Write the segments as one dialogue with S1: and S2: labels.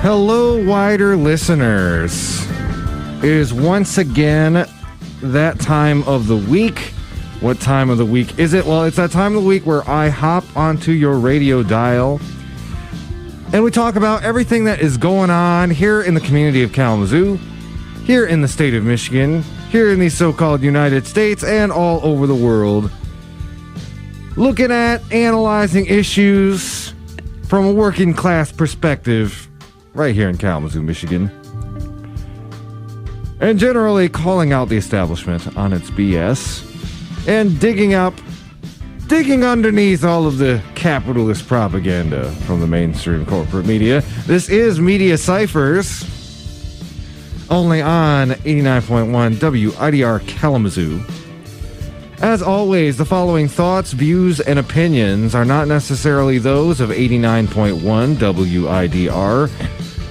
S1: Hello, wider listeners. It is once again that time of the week. What time of the week is it? Well, it's that time of the week where I hop onto your radio dial and we talk about everything that is going on here in the community of Kalamazoo, here in the state of Michigan, here in the so-called United States, and all over the world. Looking at, analyzing issues from a working class perspective right here in Kalamazoo, Michigan. And generally calling out the establishment on its BS and digging underneath all of the capitalist propaganda from the mainstream corporate media. This is Media Cyphers, only on 89.1 WIDR Kalamazoo. As always, the following thoughts, views, and opinions are not necessarily those of 89.1 WIDR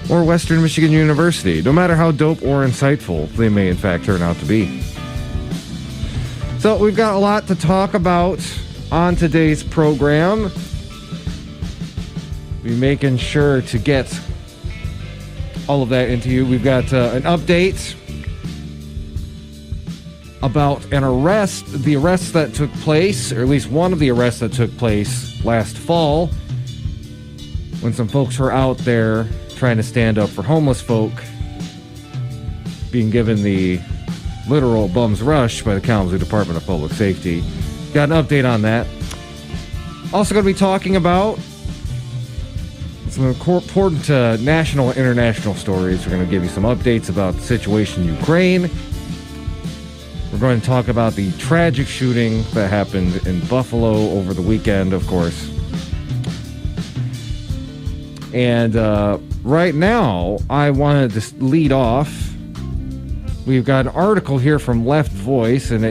S1: or Western Michigan University, no matter how dope or insightful they may in fact turn out to be. So we've got a lot to talk about on today's program. We're making sure to get all of that into you. We've got an update about an arrest, the arrests that took place, or at least one of the arrests that took place last fall, when some folks were out there trying to stand up for homeless folk, being given the literal bum's rush by the Kalamazoo Department of Public Safety. Got an update on that. Also going to be talking about some important national and international stories. We're going to give you some updates about the situation in Ukraine. We're going to talk about the tragic shooting that happened in Buffalo over the weekend, of course. And right now, I wanted to lead off. We've got an article here from Left Voice, and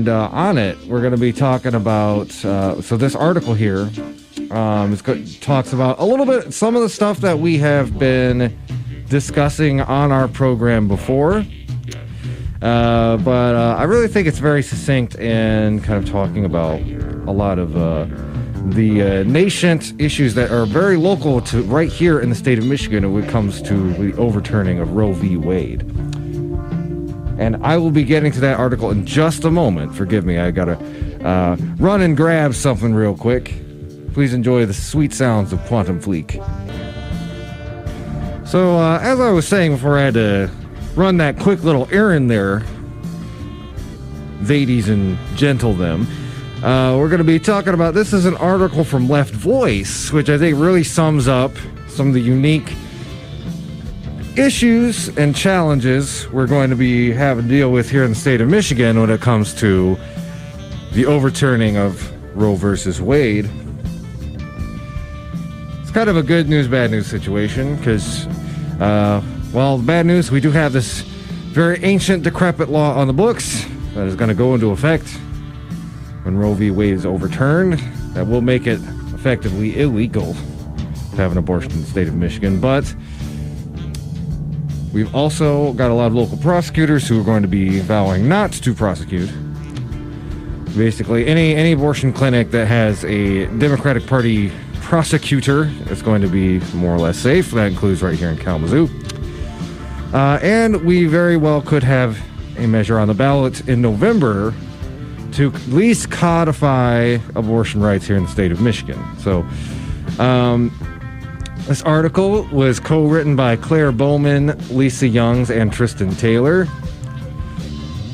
S1: on it, we're going to be talking about, so this article here talks about a little bit, some of the stuff that we have been discussing on our program before. But I really think it's very succinct and kind of talking about a lot of the nascent issues that are very local to right here in the state of Michigan when it comes to the overturning of Roe v. Wade. And I will be getting to that article in just a moment. Forgive me, I gotta run and grab something real quick. Please enjoy the sweet sounds of Quantum Fleek. So, as I was saying before I had to run that quick little errand there, ladies and gentlemen, we're going to be talking about, this is an article from Left Voice, which I think really sums up some of the unique issues and challenges we're going to be having to deal with here in the state of Michigan when it comes to the overturning of Roe versus Wade. It's kind of a good news, bad news situation, because well, bad news, we do have this very ancient, decrepit law on the books that is going to go into effect when Roe v. Wade is overturned. That will make it effectively illegal to have an abortion in the state of Michigan. But we've also got a lot of local prosecutors who are going to be vowing not to prosecute. Basically, any abortion clinic that has a Democratic Party prosecutor is going to be more or less safe. That includes right here in Kalamazoo. And we very well could have a measure on the ballot in November to at least codify abortion rights here in the state of Michigan. So, this article was co-written by Claire Bowman, Lisa Youngs, and Tristan Taylor.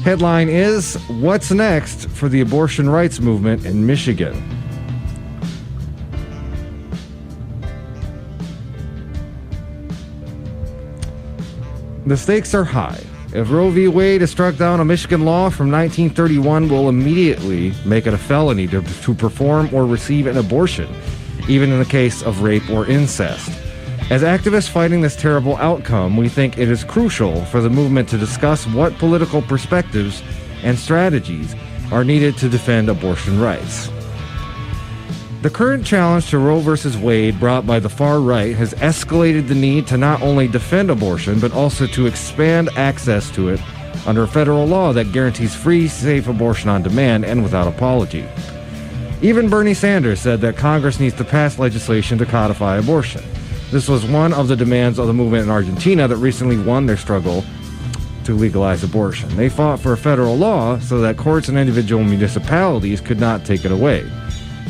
S1: Headline is, "What's next for the abortion rights movement in Michigan?" The stakes are high. If Roe v. Wade is struck down, a Michigan law from 1931 will immediately make it a felony to perform or receive an abortion, even in the case of rape or incest. As activists fighting this terrible outcome, we think it is crucial for the movement to discuss what political perspectives and strategies are needed to defend abortion rights. The current challenge to Roe v. Wade brought by the far right has escalated the need to not only defend abortion, but also to expand access to it under federal law that guarantees free, safe abortion on demand and without apology. Even Bernie Sanders said that Congress needs to pass legislation to codify abortion. This was one of the demands of the movement in Argentina that recently won their struggle to legalize abortion. They fought for a federal law so that courts and individual municipalities could not take it away.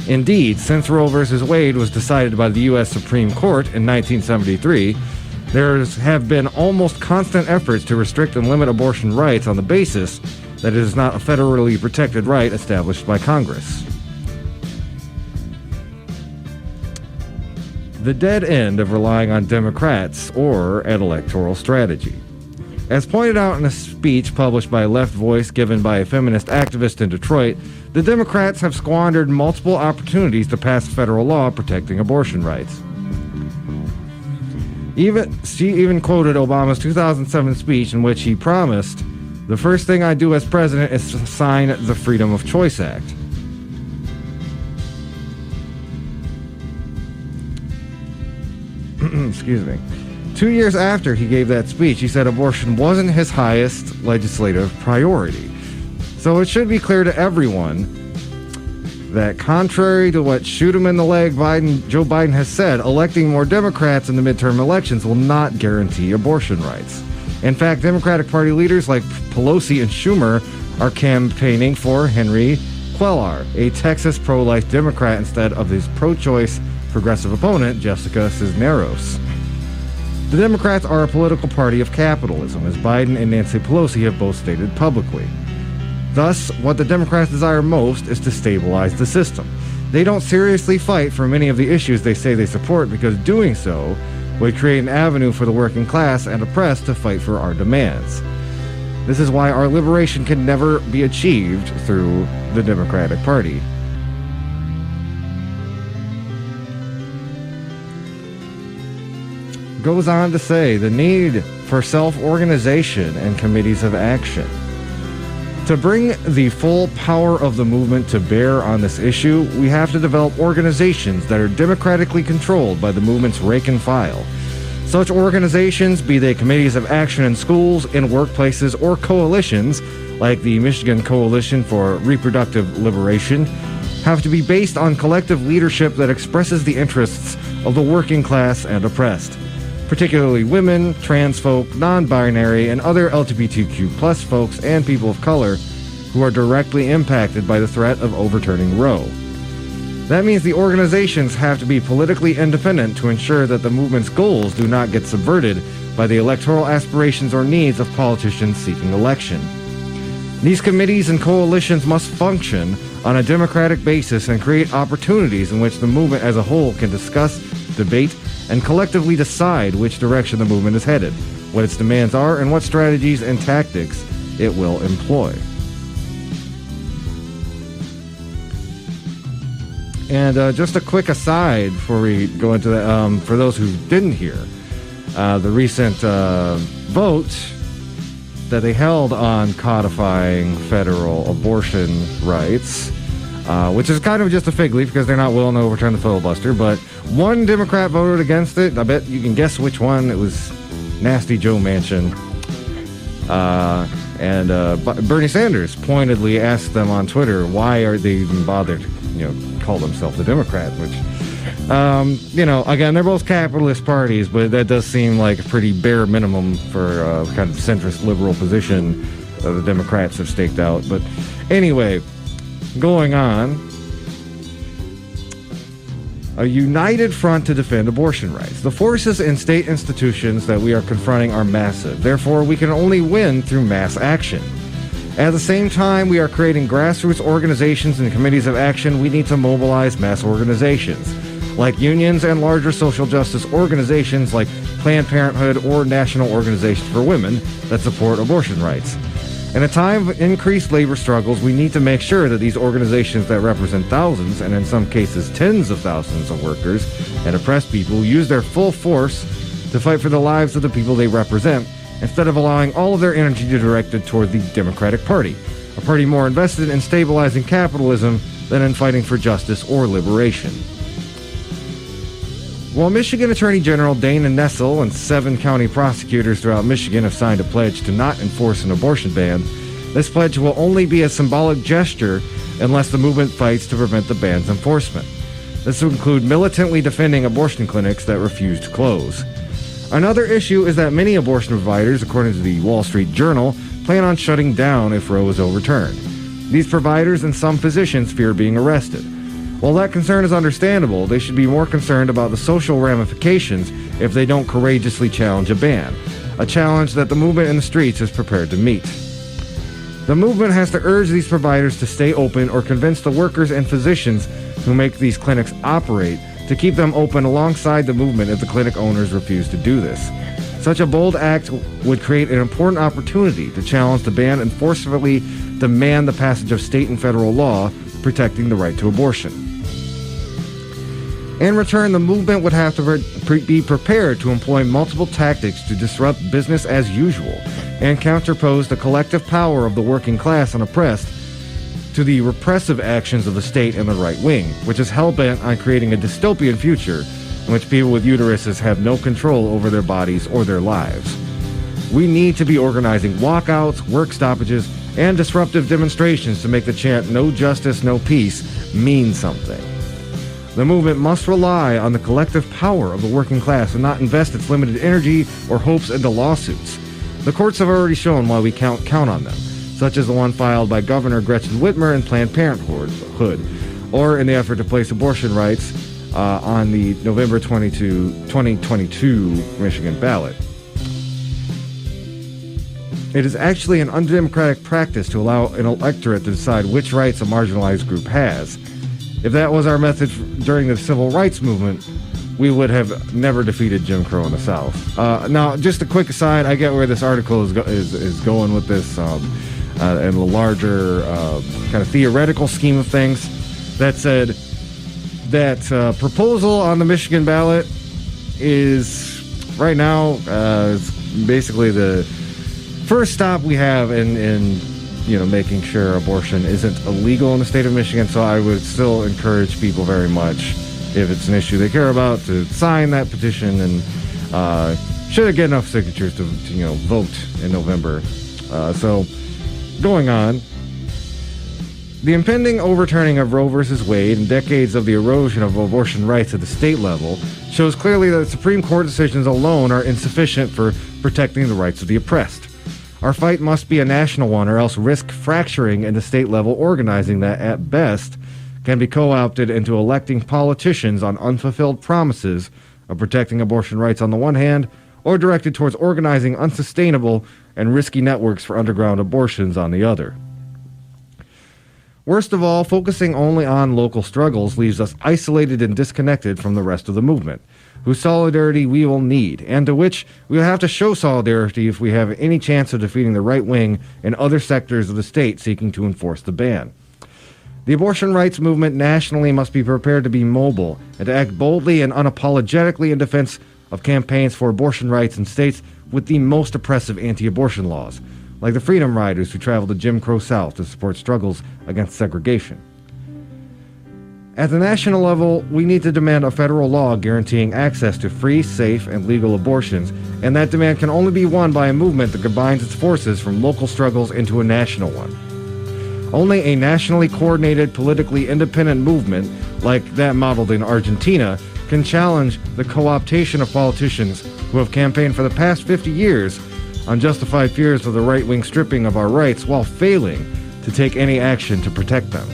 S1: Indeed, since Roe v. Wade was decided by the U.S. Supreme Court in 1973, there have been almost constant efforts to restrict and limit abortion rights on the basis that it is not a federally protected right established by Congress. The dead end of relying on Democrats or an electoral strategy. As pointed out in a speech published by Left Voice given by a feminist activist in Detroit, the Democrats have squandered multiple opportunities to pass federal law protecting abortion rights. She even quoted Obama's 2007 speech in which he promised, "The first thing I do as president is to sign the Freedom of Choice Act." Excuse me. 2 years after he gave that speech, he said abortion wasn't his highest legislative priority. So it should be clear to everyone that contrary to what shoot him in the leg Joe Biden has said, electing more Democrats in the midterm elections will not guarantee abortion rights. In fact, Democratic Party leaders like Pelosi and Schumer are campaigning for Henry Cuellar, a Texas pro-life Democrat, instead of his pro-choice progressive opponent, Jessica Cisneros. The Democrats are a political party of capitalism, as Biden and Nancy Pelosi have both stated publicly. Thus, what the Democrats desire most is to stabilize the system. They don't seriously fight for many of the issues they say they support because doing so would create an avenue for the working class and oppressed to fight for our demands. This is why our liberation can never be achieved through the Democratic Party. Goes on to say the need for self-organization and committees of action. To bring the full power of the movement to bear on this issue, we have to develop organizations that are democratically controlled by the movement's rank and file. Such organizations, be they committees of action in schools, in workplaces, or coalitions, like the Michigan Coalition for Reproductive Liberation, have to be based on collective leadership that expresses the interests of the working class and oppressed, particularly women, trans folk, non-binary, and other LGBTQ+ folks and people of color who are directly impacted by the threat of overturning Roe. That means the organizations have to be politically independent to ensure that the movement's goals do not get subverted by the electoral aspirations or needs of politicians seeking election. These committees and coalitions must function on a democratic basis and create opportunities in which the movement as a whole can discuss, debate, and collectively decide which direction the movement is headed, what its demands are, and what strategies and tactics it will employ. And just a quick aside before we go into that, for those who didn't hear, the recent vote that they held on codifying federal abortion rights, which is kind of just a fig leaf because they're not willing to overturn the filibuster, but one Democrat voted against it. I bet you can guess which one. It was Nasty Joe Manchin. And Bernie Sanders pointedly asked them on Twitter, why are they even bothered to, call themselves a Democrat, which, again, they're both capitalist parties, but that does seem like a pretty bare minimum for a kind of centrist liberal position that the Democrats have staked out. But anyway, going on, a united front to defend abortion rights. The forces in state institutions that we are confronting are massive. Therefore, we can only win through mass action. At the same time, we are creating grassroots organizations and committees of action. We need to mobilize mass organizations, like unions and larger social justice organizations like Planned Parenthood or National Organization for Women that support abortion rights. In a time of increased labor struggles, we need to make sure that these organizations that represent thousands, and in some cases tens of thousands of workers and oppressed people, use their full force to fight for the lives of the people they represent, instead of allowing all of their energy to direct it toward the Democratic Party, a party more invested in stabilizing capitalism than in fighting for justice or liberation. While Michigan Attorney General Dana Nessel and 7 county prosecutors throughout Michigan have signed a pledge to not enforce an abortion ban, This pledge will only be a symbolic gesture unless the movement fights to prevent the ban's enforcement. This will include militantly defending abortion clinics that refuse to close. Another issue is that many abortion providers, according to the Wall Street Journal, plan on shutting down if Roe is overturned. These providers and some physicians fear being arrested. While that concern is understandable, they should be more concerned about the social ramifications if they don't courageously challenge a ban, a challenge that the movement in the streets is prepared to meet. The movement has to urge these providers to stay open or convince the workers and physicians who make these clinics operate to keep them open alongside the movement if the clinic owners refuse to do this. Such a bold act would create an important opportunity to challenge the ban and forcefully demand the passage of state and federal law protecting the right to abortion. In return, the movement would have to be prepared to employ multiple tactics to disrupt business as usual and counterpose the collective power of the working class and oppressed to the repressive actions of the state and the right wing, which is hell-bent on creating a dystopian future in which people with uteruses have no control over their bodies or their lives. We need to be organizing walkouts, work stoppages, and disruptive demonstrations to make the chant "No justice, no peace" mean something. The movement must rely on the collective power of the working class and not invest its limited energy or hopes into lawsuits. The courts have already shown why we count on them, such as the one filed by Governor Gretchen Whitmer and Planned Parenthood, or in the effort to place abortion rights on the November 2022 Michigan ballot. It is actually an undemocratic practice to allow an electorate to decide which rights a marginalized group has. If that was our method during the civil rights movement, we would have never defeated Jim Crow in the South. Now, just a quick aside, I get where this article is going with this in a larger kind of theoretical scheme of things. That said, that proposal on the Michigan ballot is right now is basically the first stop we have in making sure abortion isn't illegal in the state of Michigan. So I would still encourage people very much, if it's an issue they care about, to sign that petition and should get enough signatures to vote in November. So going on, the impending overturning of Roe v. Wade and decades of the erosion of abortion rights at the state level shows clearly that Supreme Court decisions alone are insufficient for protecting the rights of the oppressed. Our fight must be a national one, or else risk fracturing into state-level organizing that, at best, can be co-opted into electing politicians on unfulfilled promises of protecting abortion rights on the one hand, or directed towards organizing unsustainable and risky networks for underground abortions on the other. Worst of all, focusing only on local struggles leaves us isolated and disconnected from the rest of the movement, whose solidarity we will need, and to which we will have to show solidarity if we have any chance of defeating the right wing and other sectors of the state seeking to enforce the ban. The abortion rights movement nationally must be prepared to be mobile and to act boldly and unapologetically in defense of campaigns for abortion rights in states with the most oppressive anti-abortion laws, like the Freedom Riders who travel to Jim Crow South to support struggles against segregation. At the national level, we need to demand a federal law guaranteeing access to free, safe, and legal abortions, and that demand can only be won by a movement that combines its forces from local struggles into a national one. Only a nationally coordinated, politically independent movement, like that modeled in Argentina, can challenge the co-optation of politicians who have campaigned for the past 50 years on justified fears of the right-wing stripping of our rights while failing to take any action to protect them.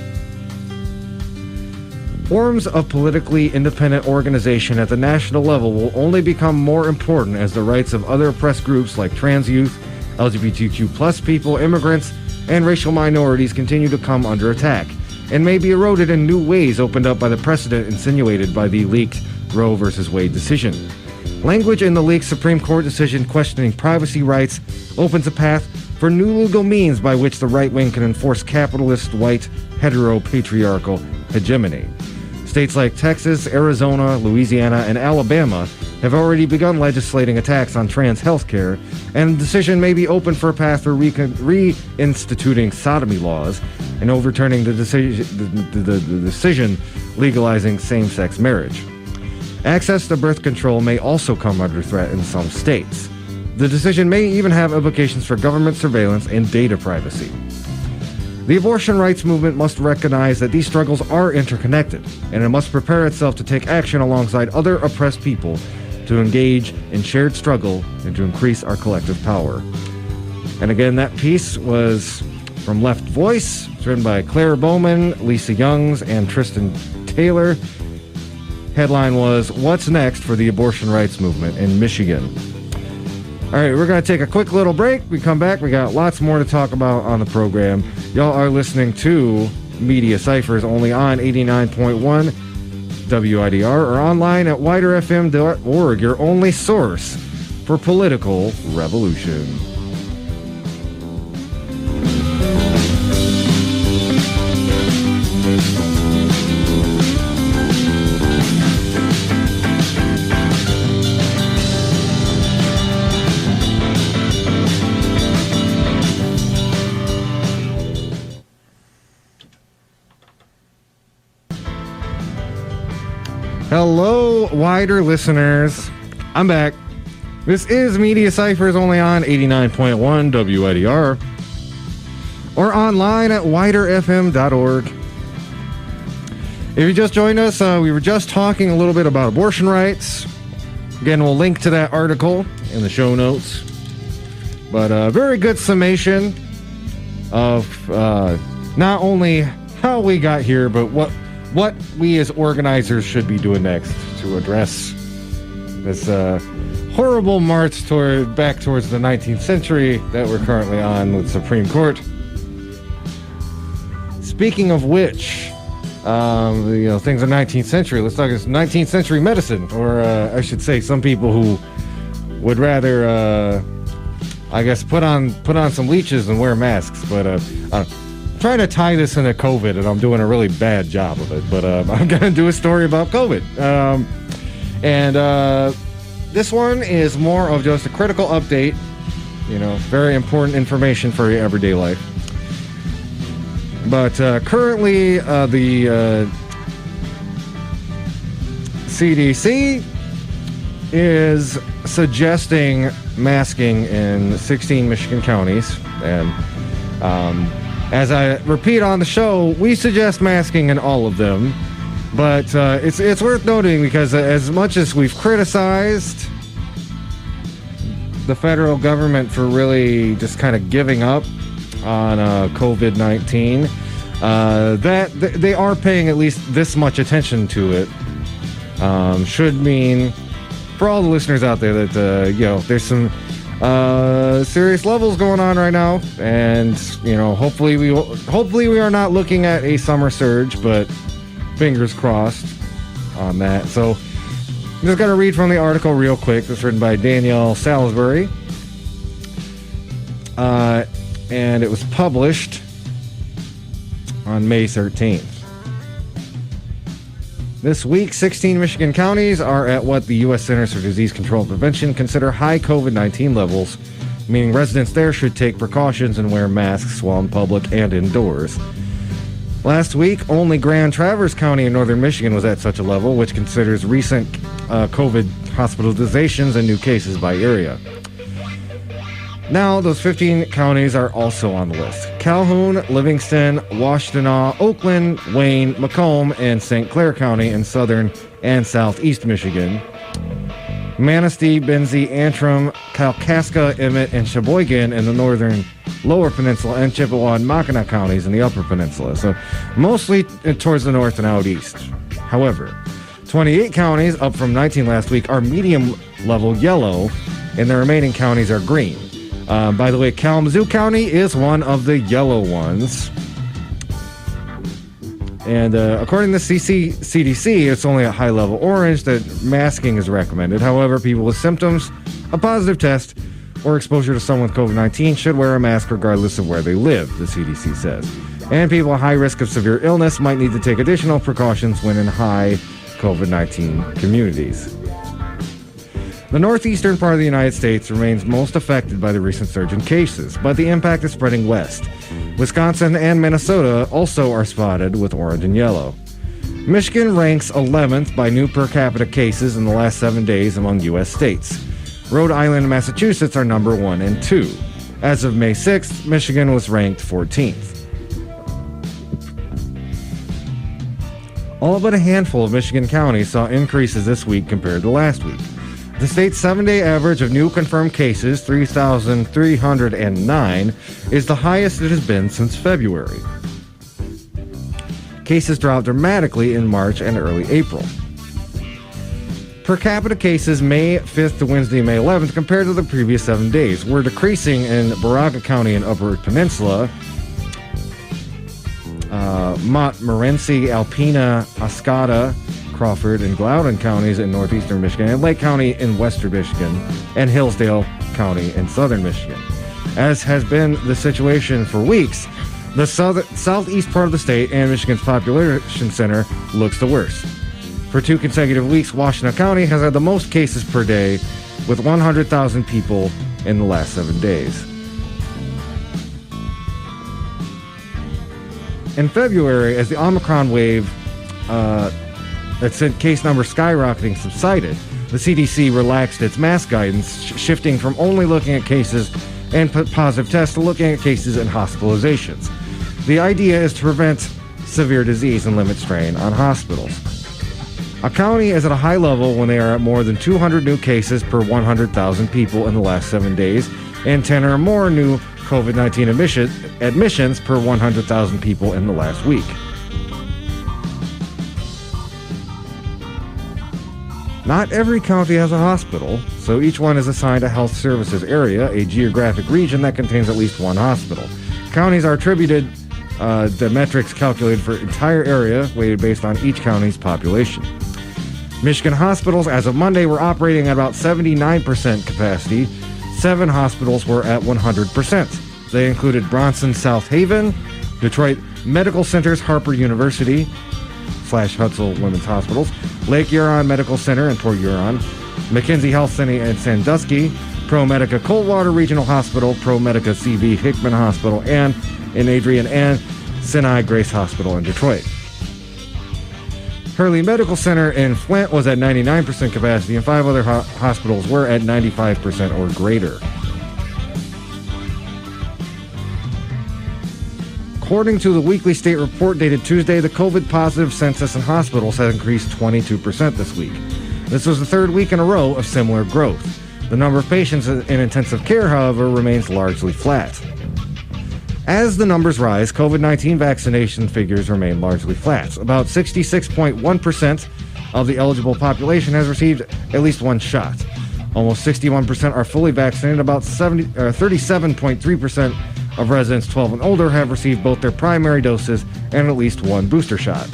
S1: Forms of politically independent organization at the national level will only become more important as the rights of other oppressed groups like trans youth, LGBTQ+ people, immigrants, and racial minorities continue to come under attack, and may be eroded in new ways opened up by the precedent insinuated by the leaked Roe v. Wade decision. Language in the leaked Supreme Court decision questioning privacy rights opens a path for new legal means by which the right wing can enforce capitalist, white, hetero-patriarchal hegemony. States like Texas, Arizona, Louisiana, and Alabama have already begun legislating attacks on trans health care, and the decision may be open for a path for reinstituting sodomy laws and overturning the decision legalizing same-sex marriage. Access to birth control may also come under threat in some states. The decision may even have implications for government surveillance and data privacy. The abortion rights movement must recognize that these struggles are interconnected, and it must prepare itself to take action alongside other oppressed people to engage in shared struggle and to increase our collective power. And again, that piece was from Left Voice. It's written by Claire Bowman, Lisa Youngs, and Tristan Taylor. Headline was, "What's next for the abortion rights movement in Michigan?" All right, we're going to take a quick little break. We come back. We got lots more to talk about on the program. Y'all are listening to Media Cyphers only on 89.1 WIDR or online at widerfm.org, your only source for political revolution. Hello, wider listeners. I'm back. This is Media Cyphers only on 89.1 WIDR or online at widerfm.org. If you just joined us, we were just talking a little bit about abortion rights. Again, we'll link to that article in the show notes. But a very good summation of not only how we got here, but what we as organizers should be doing next to address this horrible march back towards the 19th century that we're currently on with the Supreme Court. Speaking of which, things are 19th century. Let's talk about 19th century medicine, or I should say, some people who would rather, put on some leeches and wear masks. But trying to tie this into COVID, and I'm doing a really bad job of it, but I'm going to do a story about COVID. This one is more of just a critical update, very important information for your everyday life. But currently, the CDC is suggesting masking in 16 Michigan counties, and as I repeat on the show, we suggest masking in all of them. But it's worth noting because as much as we've criticized the federal government for really just kind of giving up on COVID-19, that they are paying at least this much attention to it. Should mean for all the listeners out there that there's some serious levels going on right now, and hopefully we are not looking at a summer surge, but fingers crossed on that. So I'm just gonna read from the article real quick. It's written by Danielle Salisbury, and it was published on May 13th. This week, 16 Michigan counties are at what the U.S. Centers for Disease Control and Prevention consider high COVID-19 levels, meaning residents there should take precautions and wear masks while in public and indoors. Last week, only Grand Traverse County in northern Michigan was at such a level, which considers recent COVID hospitalizations and new cases by area. Now, those 15 counties are also on the list. Calhoun, Livingston, Washtenaw, Oakland, Wayne, Macomb, and St. Clair County in southern and southeast Michigan. Manistee, Benzie, Antrim, Kalkaska, Emmett, and Sheboygan in the northern lower peninsula, and Chippewa and Mackinac counties in the upper peninsula. So mostly towards the north and out east. However, 28 counties, up from 19 last week, are medium level yellow, and the remaining counties are green. By the way, Kalamazoo County is one of the yellow ones. And according to the CDC, it's only a high-level orange that masking is recommended. However, people with symptoms, a positive test, or exposure to someone with COVID-19 should wear a mask regardless of where they live, the CDC says. And people at high risk of severe illness might need to take additional precautions when in high COVID-19 communities. The northeastern part of the United States remains most affected by the recent surge in cases, but the impact is spreading west. Wisconsin and Minnesota also are spotted with orange and yellow. Michigan ranks 11th by new per capita cases in the last 7 days among U.S. states. Rhode Island and Massachusetts are number 1 and 2. As of May 6th, Michigan was ranked 14th. All but a handful of Michigan counties saw increases this week compared to last week. The state's 7-day average of new confirmed cases, 3,309, is the highest it has been since February. Cases dropped dramatically in March and early April. Per capita cases May 5th to Wednesday, May 11th, compared to the previous 7 days, were decreasing in Baraga County and Upper Peninsula, Montmorency, Alpena, Oscoda, Crawford, and Loudoun counties in northeastern Michigan, and Lake County in western Michigan, and Hillsdale County in southern Michigan. As has been the situation for weeks, the southeast part of the state and Michigan's population center looks the worst. For 2 consecutive weeks, Washtenaw County has had the most cases per day, with 100,000 people in the last 7 days. In February, as the Omicron wave that sent case numbers skyrocketing subsided, the CDC relaxed its mask guidance, shifting from only looking at cases and positive tests to looking at cases and hospitalizations. The idea is to prevent severe disease and limit strain on hospitals. A county is at a high level when they are at more than 200 new cases per 100,000 people in the last 7 days, and 10 or more new COVID-19 admissions per 100,000 people in the last week. Not every county has a hospital, so each one is assigned a health services area, a geographic region that contains at least one hospital. Counties are attributed the metrics calculated for entire area, weighted based on each county's population. Michigan hospitals, as of Monday, were operating at about 79% capacity. 7 hospitals were at 100%. They included Bronson South Haven, Detroit Medical Center's Harper University / Hutzel Women's Hospitals, Lake Huron Medical Center in Port Huron, McKinsey Health Center in Sandusky, ProMedica Coldwater Regional Hospital, ProMedica CV Hickman Hospital, and in Adrian and Sinai Grace Hospital in Detroit. Hurley Medical Center in Flint was at 99% capacity, and 5 other hospitals were at 95% or greater. According to the weekly state report dated Tuesday, the COVID-positive census in hospitals has increased 22% this week. This was the 3rd week in a row of similar growth. The number of patients in intensive care, however, remains largely flat. As the numbers rise, COVID-19 vaccination figures remain largely flat. About 66.1% of the eligible population has received at least one shot. Almost 61% are fully vaccinated. About 37.3% of residents 12 and older have received both their primary doses and at least one booster shot.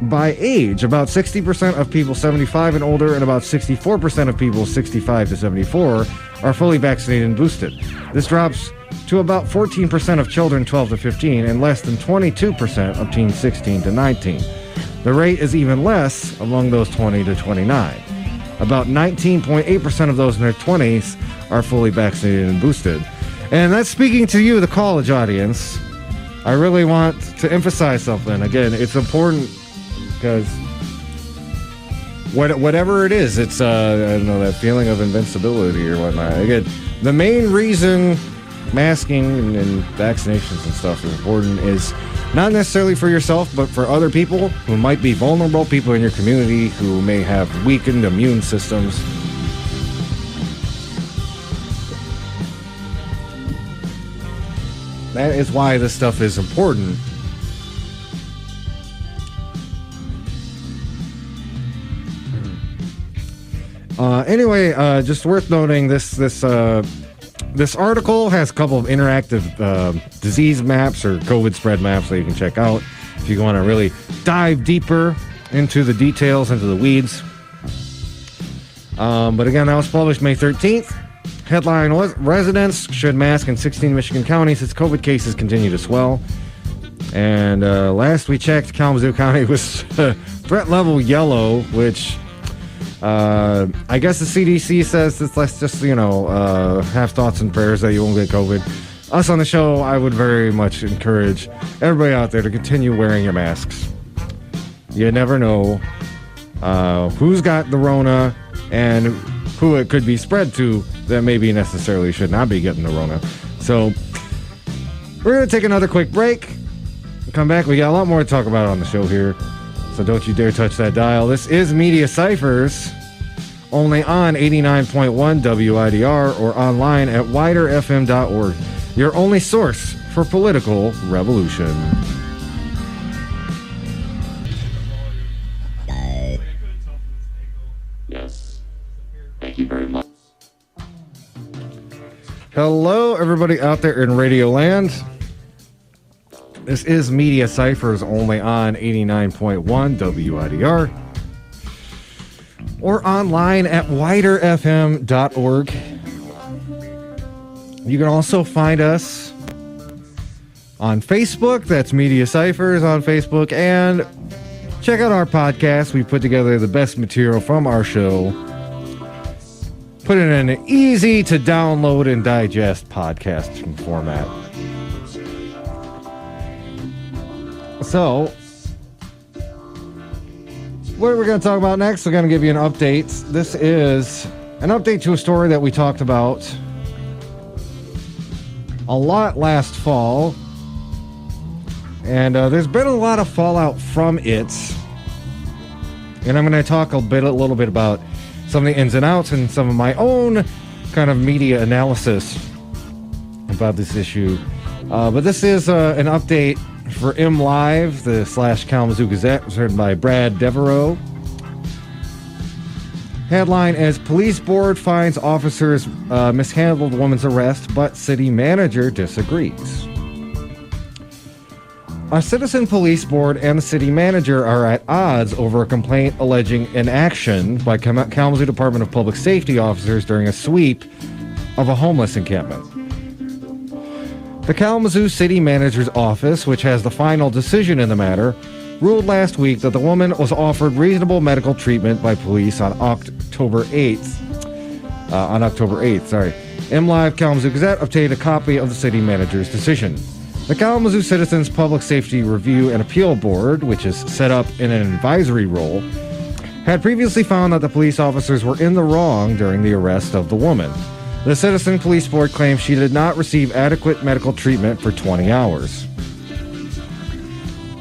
S1: By age, about 60% of people 75 and older and about 64% of people 65 to 74 are fully vaccinated and boosted. This drops to about 14% of children 12 to 15 and less than 22% of teens 16 to 19. The rate is even less among those 20 to 29. About 19.8% of those in their 20s are fully vaccinated and boosted. And that's speaking to you, the college audience. I really want to emphasize something. Again, it's important because whatever it is, it's, I don't know, that feeling of invincibility or whatnot. Again, the main reason masking and vaccinations and stuff is important is not necessarily for yourself, but for other people who might be vulnerable, people in your community who may have weakened immune systems. That is why this stuff is important. Anyway, just worth noting, this article has a couple of interactive disease maps or COVID spread maps that you can check out if you want to really dive deeper into the details, into the weeds. But again, that was published May 13th. Headline was, residents should mask in 16 Michigan counties as COVID cases continue to swell. And last we checked, Kalamazoo County was threat level yellow, which I guess the CDC says that let's just, have thoughts and prayers that you won't get COVID. Us on the show, I would very much encourage everybody out there to continue wearing your masks. You never know who's got the Rona and who it could be spread to that maybe necessarily should not be getting the Rona. So we're going to take another quick break. Come back. We got a lot more to talk about on the show here. So don't you dare touch that dial. This is Media Cyphers, only on 89.1 WIDR or online at widerfm.org. Your only source for political revolution.
S2: Yes. Thank you very much.
S1: Hello, everybody out there in Radio Land. This is Media Cyphers, only on 89.1 WIDR or online at widerfm.org. You can also find us on Facebook. That's Media Cyphers on Facebook. And check out our podcast. We put together the best material from our show. Put it in an easy to download and digest podcast format. So, what we're going to talk about next, we're going to give you an update. This is an update to a story that we talked about a lot last fall. And there's been a lot of fallout from it. And I'm going to talk a little bit about some of the ins and outs and some of my own kind of media analysis about this issue. But this is an update for MLive, the /Kalamazoo Gazette, was written by Brad Devereaux. Headline as Police Board finds officers mishandled woman's arrest, but city manager disagrees. Our citizen police board and the city manager are at odds over a complaint alleging inaction by Kalamazoo Department of Public Safety officers during a sweep of a homeless encampment. The Kalamazoo City Manager's office, which has the final decision in the matter, ruled last week that the woman was offered reasonable medical treatment by police on October 8th. MLive Kalamazoo Gazette obtained a copy of the city manager's decision. The Kalamazoo Citizens Public Safety Review and Appeal Board, which is set up in an advisory role, had previously found that the police officers were in the wrong during the arrest of the woman. The Citizen Police Board claims she did not receive adequate medical treatment for 20 hours.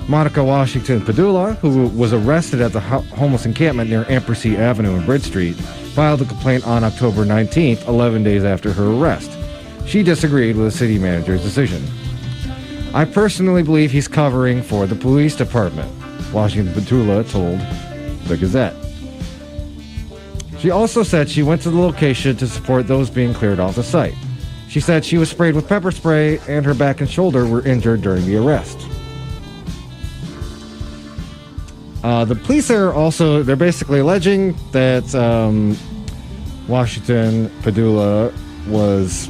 S1: Monica Washington Padula, who was arrested at the homeless encampment near Ampersea Avenue and Bridge Street, filed a complaint on October 19th, 11 days after her arrest. She disagreed with the city manager's decision. I personally believe he's covering for the police department, Washington Padula told the Gazette. She also said she went to the location to support those being cleared off the site. She said she was sprayed with pepper spray and her back and shoulder were injured during the arrest. The police they're basically alleging that Washington Padula was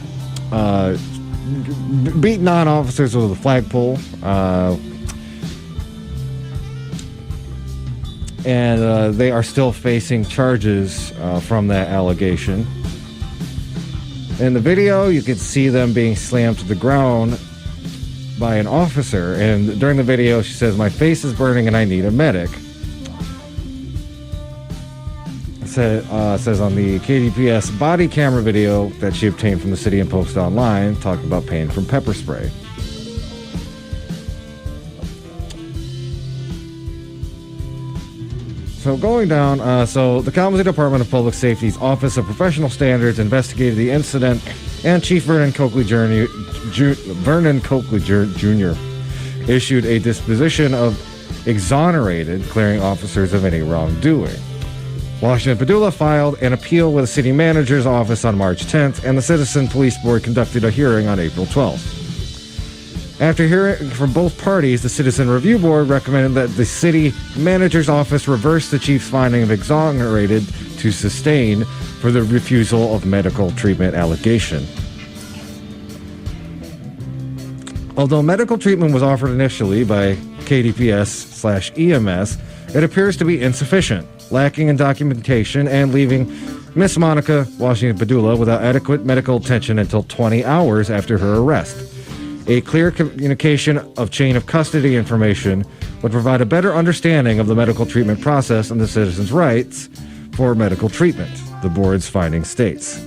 S1: beating on officers with a flagpole. And they are still facing charges from that allegation. In the video, you can see them being slammed to the ground by an officer. And during the video, she says, "My face is burning and I need a medic." Says on the KDPS body camera video that she obtained from the city and posted online, talking about pain from pepper spray. So going down, so the Kalamazoo Department of Public Safety's Office of Professional Standards investigated the incident, and Chief Vernon Coakley Jr. issued a disposition of exonerated, clearing officers of any wrongdoing. Washington Padula filed an appeal with the city manager's office on March 10th, and the Citizen Police Board conducted a hearing on April 12th. After hearing from both parties, the Citizen Review Board recommended that the city manager's office reverse the chief's finding of exonerated to sustain for the refusal of medical treatment allegation. Although medical treatment was offered initially by KDPS/EMS, it appears to be insufficient, lacking in documentation, and leaving Miss Monica Washington Padula without adequate medical attention until 20 hours after her arrest. A clear communication of chain of custody information would provide a better understanding of the medical treatment process and the citizens' rights for medical treatment, the board's finding states.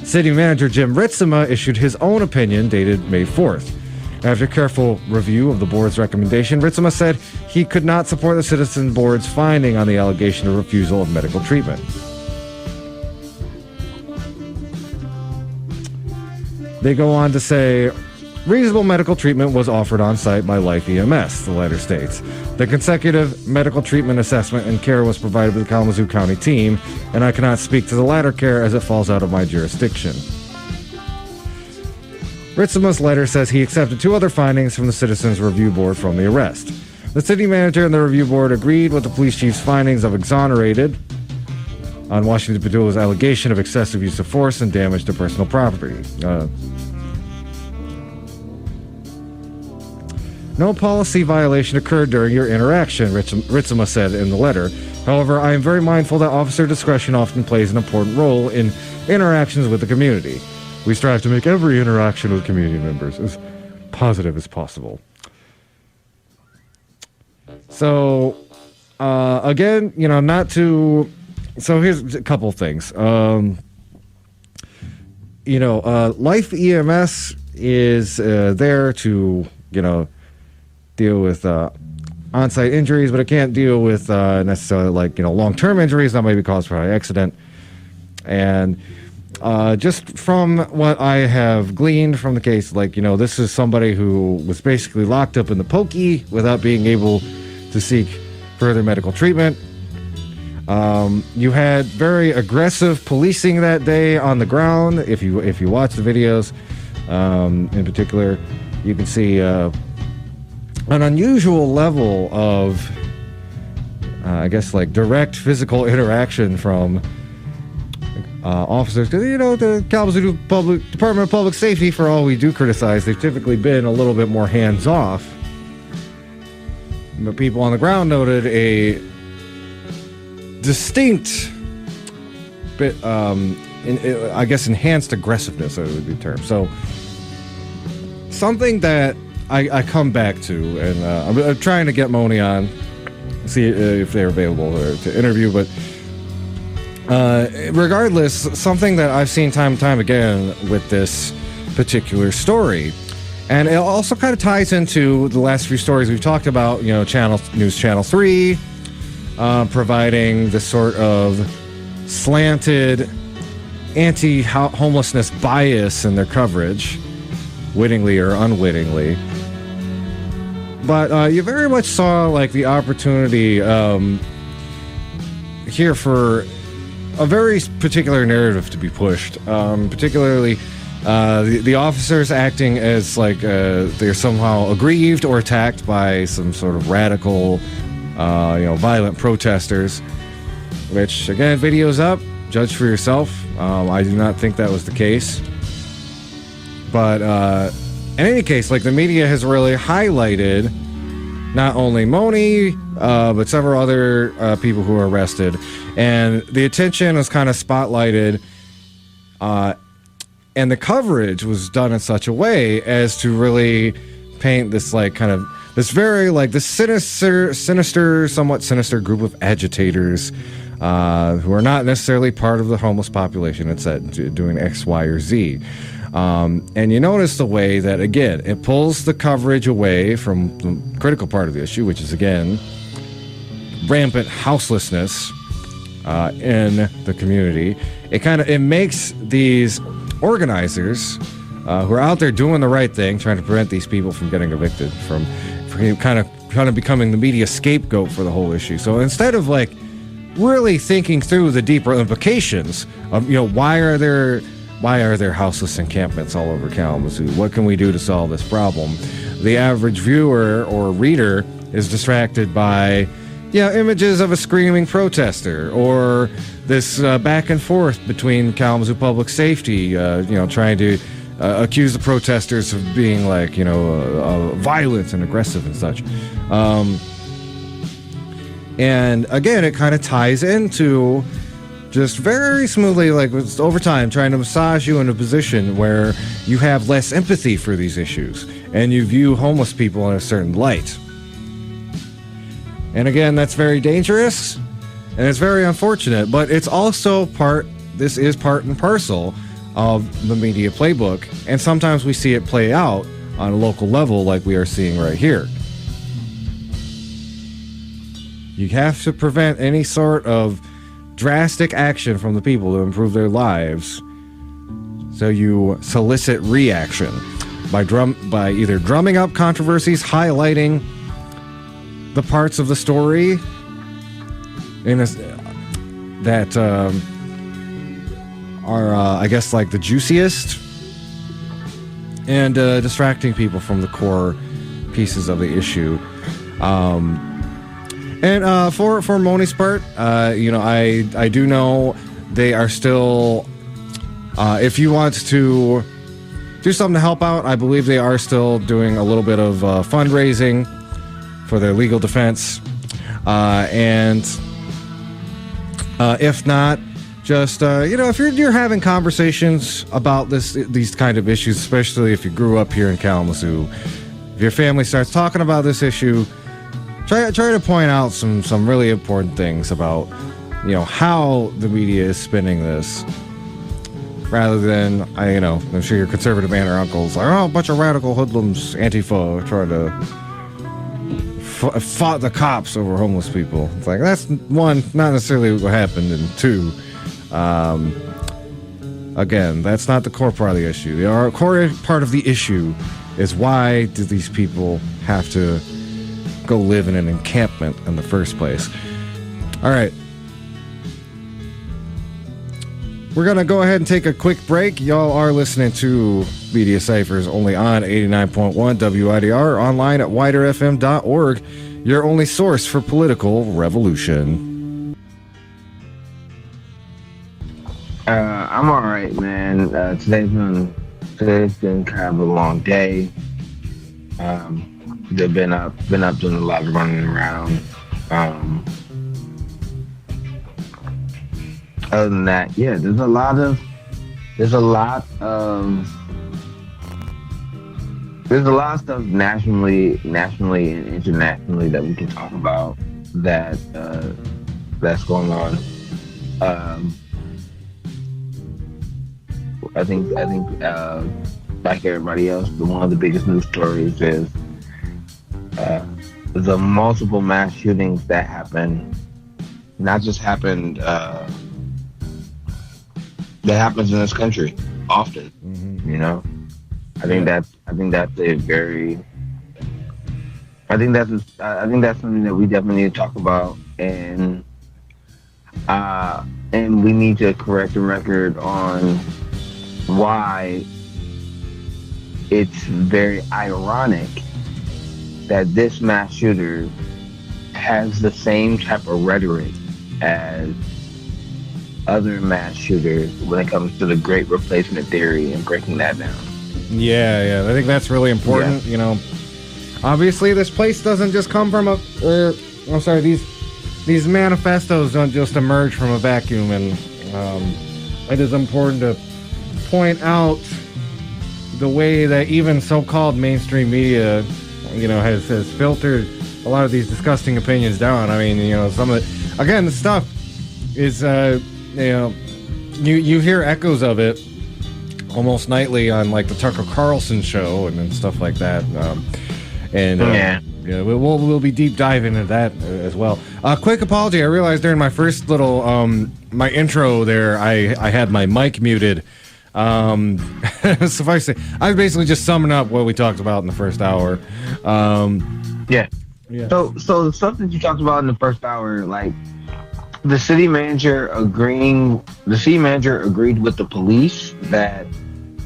S1: City Manager Jim Ritsema issued his own opinion dated May 4th. After careful review of the board's recommendation, Ritsema said he could not support the Citizen Board's finding on the allegation of refusal of medical treatment. They go on to say, reasonable medical treatment was offered on site by Life EMS, the letter states. The consecutive medical treatment assessment and care was provided by the Kalamazoo County team, and I cannot speak to the latter care as it falls out of my jurisdiction. Ritsema's letter says he accepted 2 other findings from the Citizens Review Board from the arrest. The city manager and the review board agreed with the police chief's findings of exonerated on Washington Padulla's allegation of excessive use of force and damage to personal property. No policy violation occurred during your interaction, Ritsema said in the letter. However, I am very mindful that officer discretion often plays an important role in interactions with the community. We strive to make every interaction with community members as positive as possible. So, again, not to... So here's a couple things. Life EMS is there to, deal with on-site injuries, but it can't deal with necessarily long-term injuries that may be caused by accident. And just from what I have gleaned from the case, this is somebody who was basically locked up in the pokey without being able to seek further medical treatment. You had very aggressive policing that day on the ground. If you watch the videos, in particular, you can see an unusual level of, direct physical interaction from officers. Because, the Kalamazoo Department of Public Safety, for all we do criticize, they've typically been a little bit more hands-off. But people on the ground noted a distinct bit, enhanced aggressiveness, that would be the term. So, something that I come back to, and I'm trying to get Moni on, see if they're available to interview, but regardless, something that I've seen time and time again with this particular story, and it also kind of ties into the last few stories we've talked about, News Channel 3, providing this sort of slanted anti-homelessness bias in their coverage, wittingly or unwittingly. But you very much saw the opportunity here for a very particular narrative to be pushed, particularly the officers acting as they're somehow aggrieved or attacked by some sort of radical, violent protesters, which, again, video's up, judge for yourself. I do not think that was the case. But in any case, the media has really highlighted not only Moni, but several other people who were arrested. And the attention was kind of spotlighted, and the coverage was done in such a way as to really paint this this very this sinister, somewhat sinister group of agitators who are not necessarily part of the homeless population. It's doing X, Y, or Z. And you notice the way that, again, it pulls the coverage away from the critical part of the issue, which is, again, rampant houselessness in the community. It makes these organizers who are out there doing the right thing, trying to prevent these people from getting evicted, from kind of becoming the media scapegoat for the whole issue. So instead of really thinking through the deeper implications of why are there houseless encampments all over Kalamazoo? What can we do to solve this problem? The average viewer or reader is distracted by images of a screaming protester, or this back and forth between Kalamazoo Public Safety, trying to accuse the protesters of being violent and aggressive and such. And again, it kind of ties into just very smoothly, like over time, trying to massage you in a position where you have less empathy for these issues and you view homeless people in a certain light. And again, that's very dangerous and it's very unfortunate, but it's also this is part and parcel of the media playbook, and sometimes we see it play out on a local level like we are seeing right here. You have to prevent any sort of drastic action from the people to improve their lives, so you solicit reaction by either drumming up controversies, highlighting the parts of the story that are, I guess, like the juiciest, and distracting people from the core pieces of the issue. And for Moni's part, I do know they are still, if you want to do something to help out, I believe they are still doing a little bit of fundraising for their legal defense. And if not, just, if you're having conversations about these kind of issues, especially if you grew up here in Kalamazoo, if your family starts talking about this issue, try to point out some really important things about, how the media is spinning this, rather than, I'm sure your conservative aunt or uncle's like, oh, a bunch of radical hoodlums, Antifa, trying to fought the cops over homeless people. It's like, that's one, not necessarily what happened, and two, again, that's not the core part of the issue. The core part of the issue is, why do these people have to go live in an encampment in the first place? All right. We're going to go ahead and take a quick break. Y'all are listening to Media Cyphers only on 89.1 WIDR, online at widerfm.org, your only source for political revolution.
S3: I'm all right, man. Today's been kind of a long day. They've been up doing a lot of running around. Other than that, yeah, there's a lot of stuff nationally and internationally that we can talk about that's going on. I think like everybody else, one of the biggest news stories is the multiple mass shootings that happened. Not just happened. That happens in this country often. Mm-hmm. I think that's something that we definitely need to talk about, and we need to correct the record on why it's very ironic that this mass shooter has the same type of rhetoric as other mass shooters when it comes to the great replacement theory and breaking that down.
S1: Yeah, I think that's really important. Yeah. Obviously this place doesn't just come from these manifestos don't just emerge from a vacuum, and it is important to point out the way that even so-called mainstream media, has filtered a lot of these disgusting opinions down. I mean, some of it, again, the stuff is, you hear echoes of it almost nightly on like the Tucker Carlson show and stuff like that. We'll be deep diving into that as well. Quick apology. I realized during my first little my intro there, I had my mic muted. Suffice to say, I was basically just summing up what we talked about in the first hour.
S3: Yeah. So the stuff that you talked about in the first hour, like the city manager agreed with the police that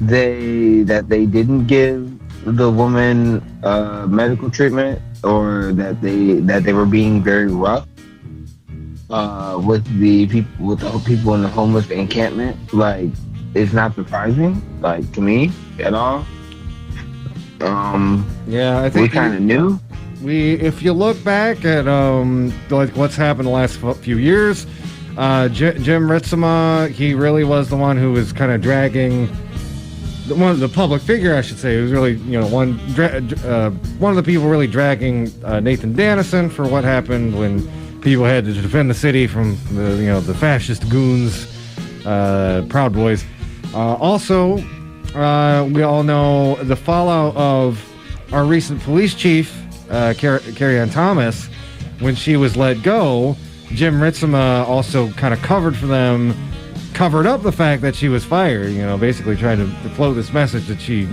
S3: they didn't give the woman medical treatment, or that they were being very rough with the people in the homeless encampment. Like, it's not surprising, like, to me at all.
S1: I think
S3: we kind of knew.
S1: If you look back at like what's happened the last few years, Jim Ritzema, he really was the one who was kind of dragging the public figure, I should say, who was really, one of the people really dragging Nathan Dennison for what happened when people had to defend the city from the fascist goons, Proud Boys. Also, we all know the fallout of our recent police chief, Carrie Ann Thomas, when she was let go. Jim Ritzema also kind of covered up the fact that she was fired, basically trying to float this message that she,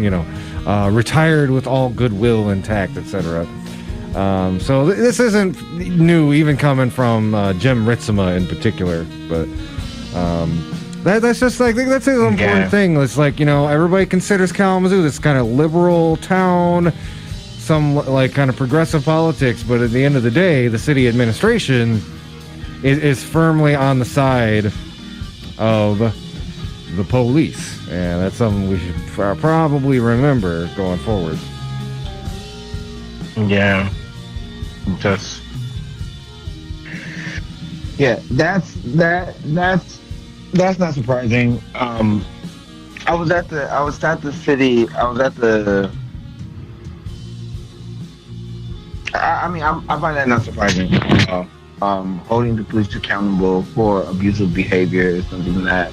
S1: retired with all goodwill intact, etc. So this isn't new, even coming from Jim Ritzema in particular, but that's just like, that's an important thing. It's like, everybody considers Kalamazoo this kind of liberal town, some like kind of progressive politics, but at the end of the day, the city administration is firmly on the side of the police, and that's something we should probably remember going forward.
S3: Yeah, that's not surprising. I was at the city. I find that not surprising. Holding the police accountable for abusive behavior is something that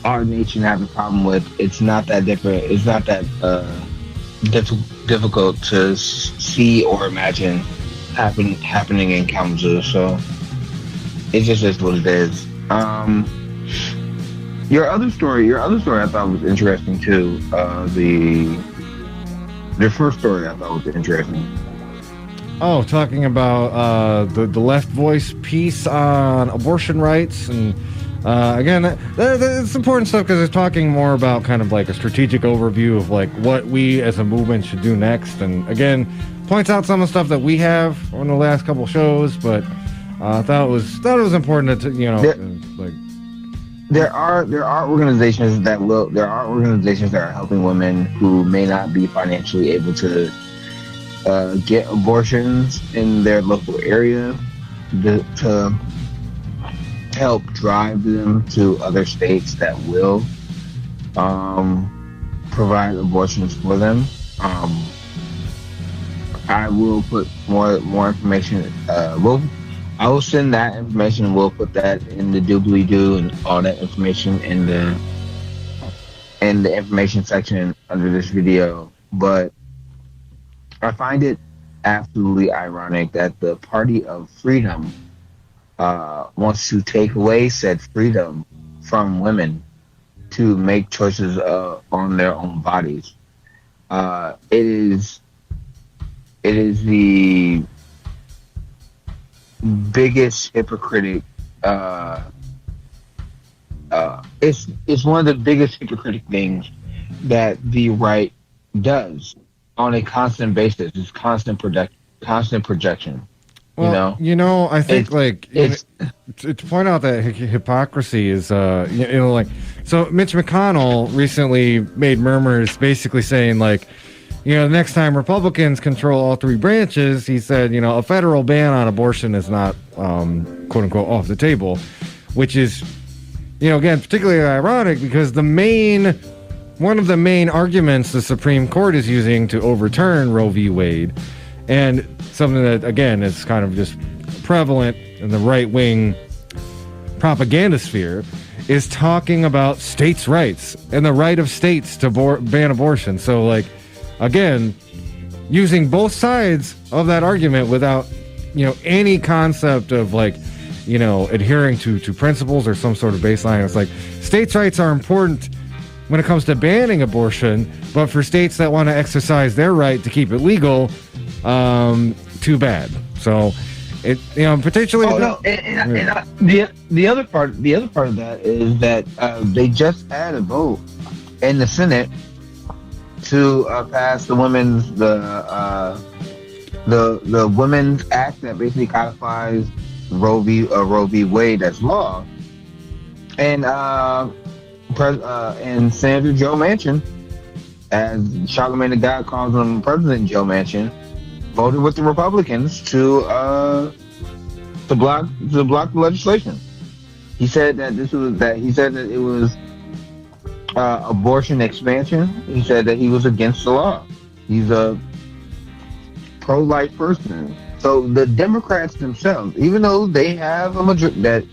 S3: our nation has a problem with. It's not that different. It's not that difficult to see or imagine happening in Kalamazoo. So it just is what it is. Your other story I thought was interesting too. The first story I thought was interesting.
S1: Oh, talking about the Left Voice piece on abortion rights, and again, it's important stuff because it's talking more about kind of like a strategic overview of like what we as a movement should do next, and again, points out some of the stuff that we have on the last couple shows, but I thought it was important to
S3: There are organizations that are helping women who may not be financially able to get abortions in their local area to help drive them to other states that will provide abortions for them. I will put more information. I will send that information. We'll put that in the doobly-doo and all that information in the information section under this video. But I find it absolutely ironic that the Party of Freedom wants to take away said freedom from women to make choices on their own bodies. It is the biggest hypocritic. It's one of the biggest hypocritic things that the right does on a constant basis. It's constant projection.
S1: Well, I think to point out that hypocrisy is, so Mitch McConnell recently made murmurs basically saying like, the next time Republicans control all three branches, he said, a federal ban on abortion is not, quote unquote, off the table, which is, again, particularly ironic because one of the main arguments the Supreme Court is using to overturn Roe v. Wade, and something that, again, is kind of just prevalent in the right-wing propaganda sphere, is talking about states' rights and the right of states to ban abortion. So, like, again, using both sides of that argument without, any concept of like, adhering to principles or some sort of baseline. It's like states' rights are important when it comes to banning abortion, but for states that want to exercise their right to keep it legal, too bad. So it, potentially.
S3: Oh no, the other part of that is that they just had a vote in the Senate to pass the Women's Act that basically codifies Roe v. Wade as law, and Senator Joe Manchin, as Charlamagne the God calls him, President Joe Manchin, voted with the Republicans to to block the legislation. He said that it was abortion expansion. He said that he was against the law. He's a pro-life person. So the Democrats themselves, even though they have a majority that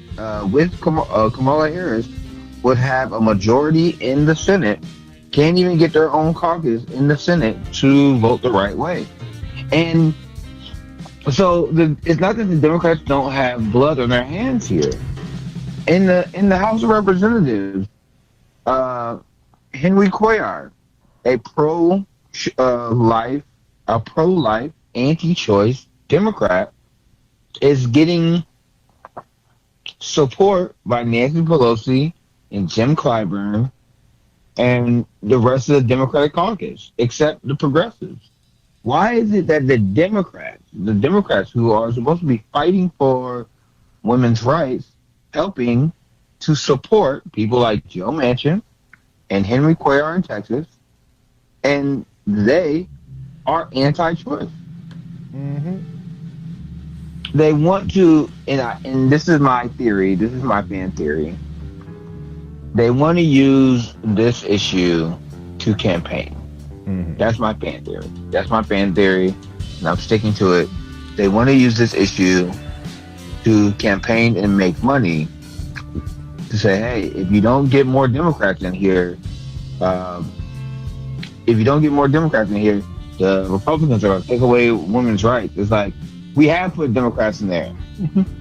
S3: with Kamala Harris would have a majority in the Senate, can't even get their own caucus in the Senate to vote the right way. And so it's not that the Democrats don't have blood on their hands here. In the House of Representatives, Henry Cuellar, a pro-life, anti-choice Democrat, is getting support by Nancy Pelosi and Jim Clyburn and the rest of the Democratic caucus, except the progressives. Why is it that the Democrats who are supposed to be fighting for women's rights, helping to support people like Joe Manchin and Henry Cuellar in Texas, and they are anti-choice?
S1: Mm-hmm.
S3: They want to, and this is my theory, this is my fan theory, they want to use this issue to campaign.
S1: Mm-hmm.
S3: That's my fan theory, and I'm sticking to it. They want to use this issue to campaign and make money, to say, hey, if you don't get more Democrats in here, the Republicans are going to take away women's rights. It's like, we have put Democrats in there.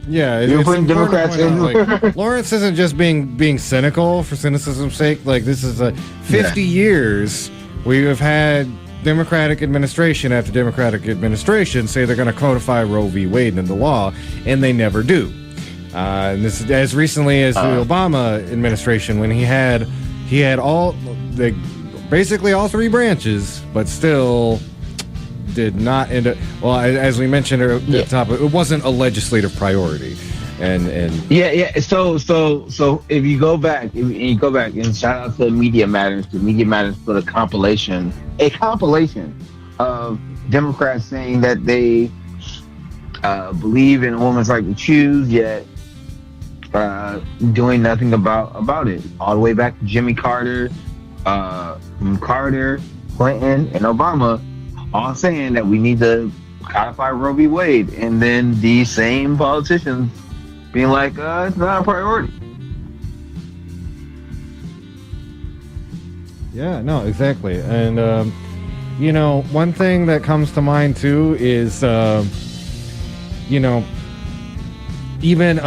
S1: Yeah,
S3: You're putting Democrats in.
S1: Like, Lawrence isn't just being cynical for cynicism's sake. Like, this is 50 years we have had Democratic administration after Democratic administration say they're going to codify Roe v. Wade into law, and they never do. And this is as recently as the Obama administration, when he had basically all three branches, but still did not end up. Well, as we mentioned at the top, it wasn't a legislative priority, and
S3: So if you go back, and shout out to Media Matters. The Media Matters put a compilation of Democrats saying that they believe in a woman's right to choose, yet doing nothing about it. All the way back to Jimmy Carter, Clinton, and Obama, all saying that we need to codify Roe v. Wade, and then these same politicians being like, it's not a priority.
S1: Yeah, no, exactly. And one thing that comes to mind too is even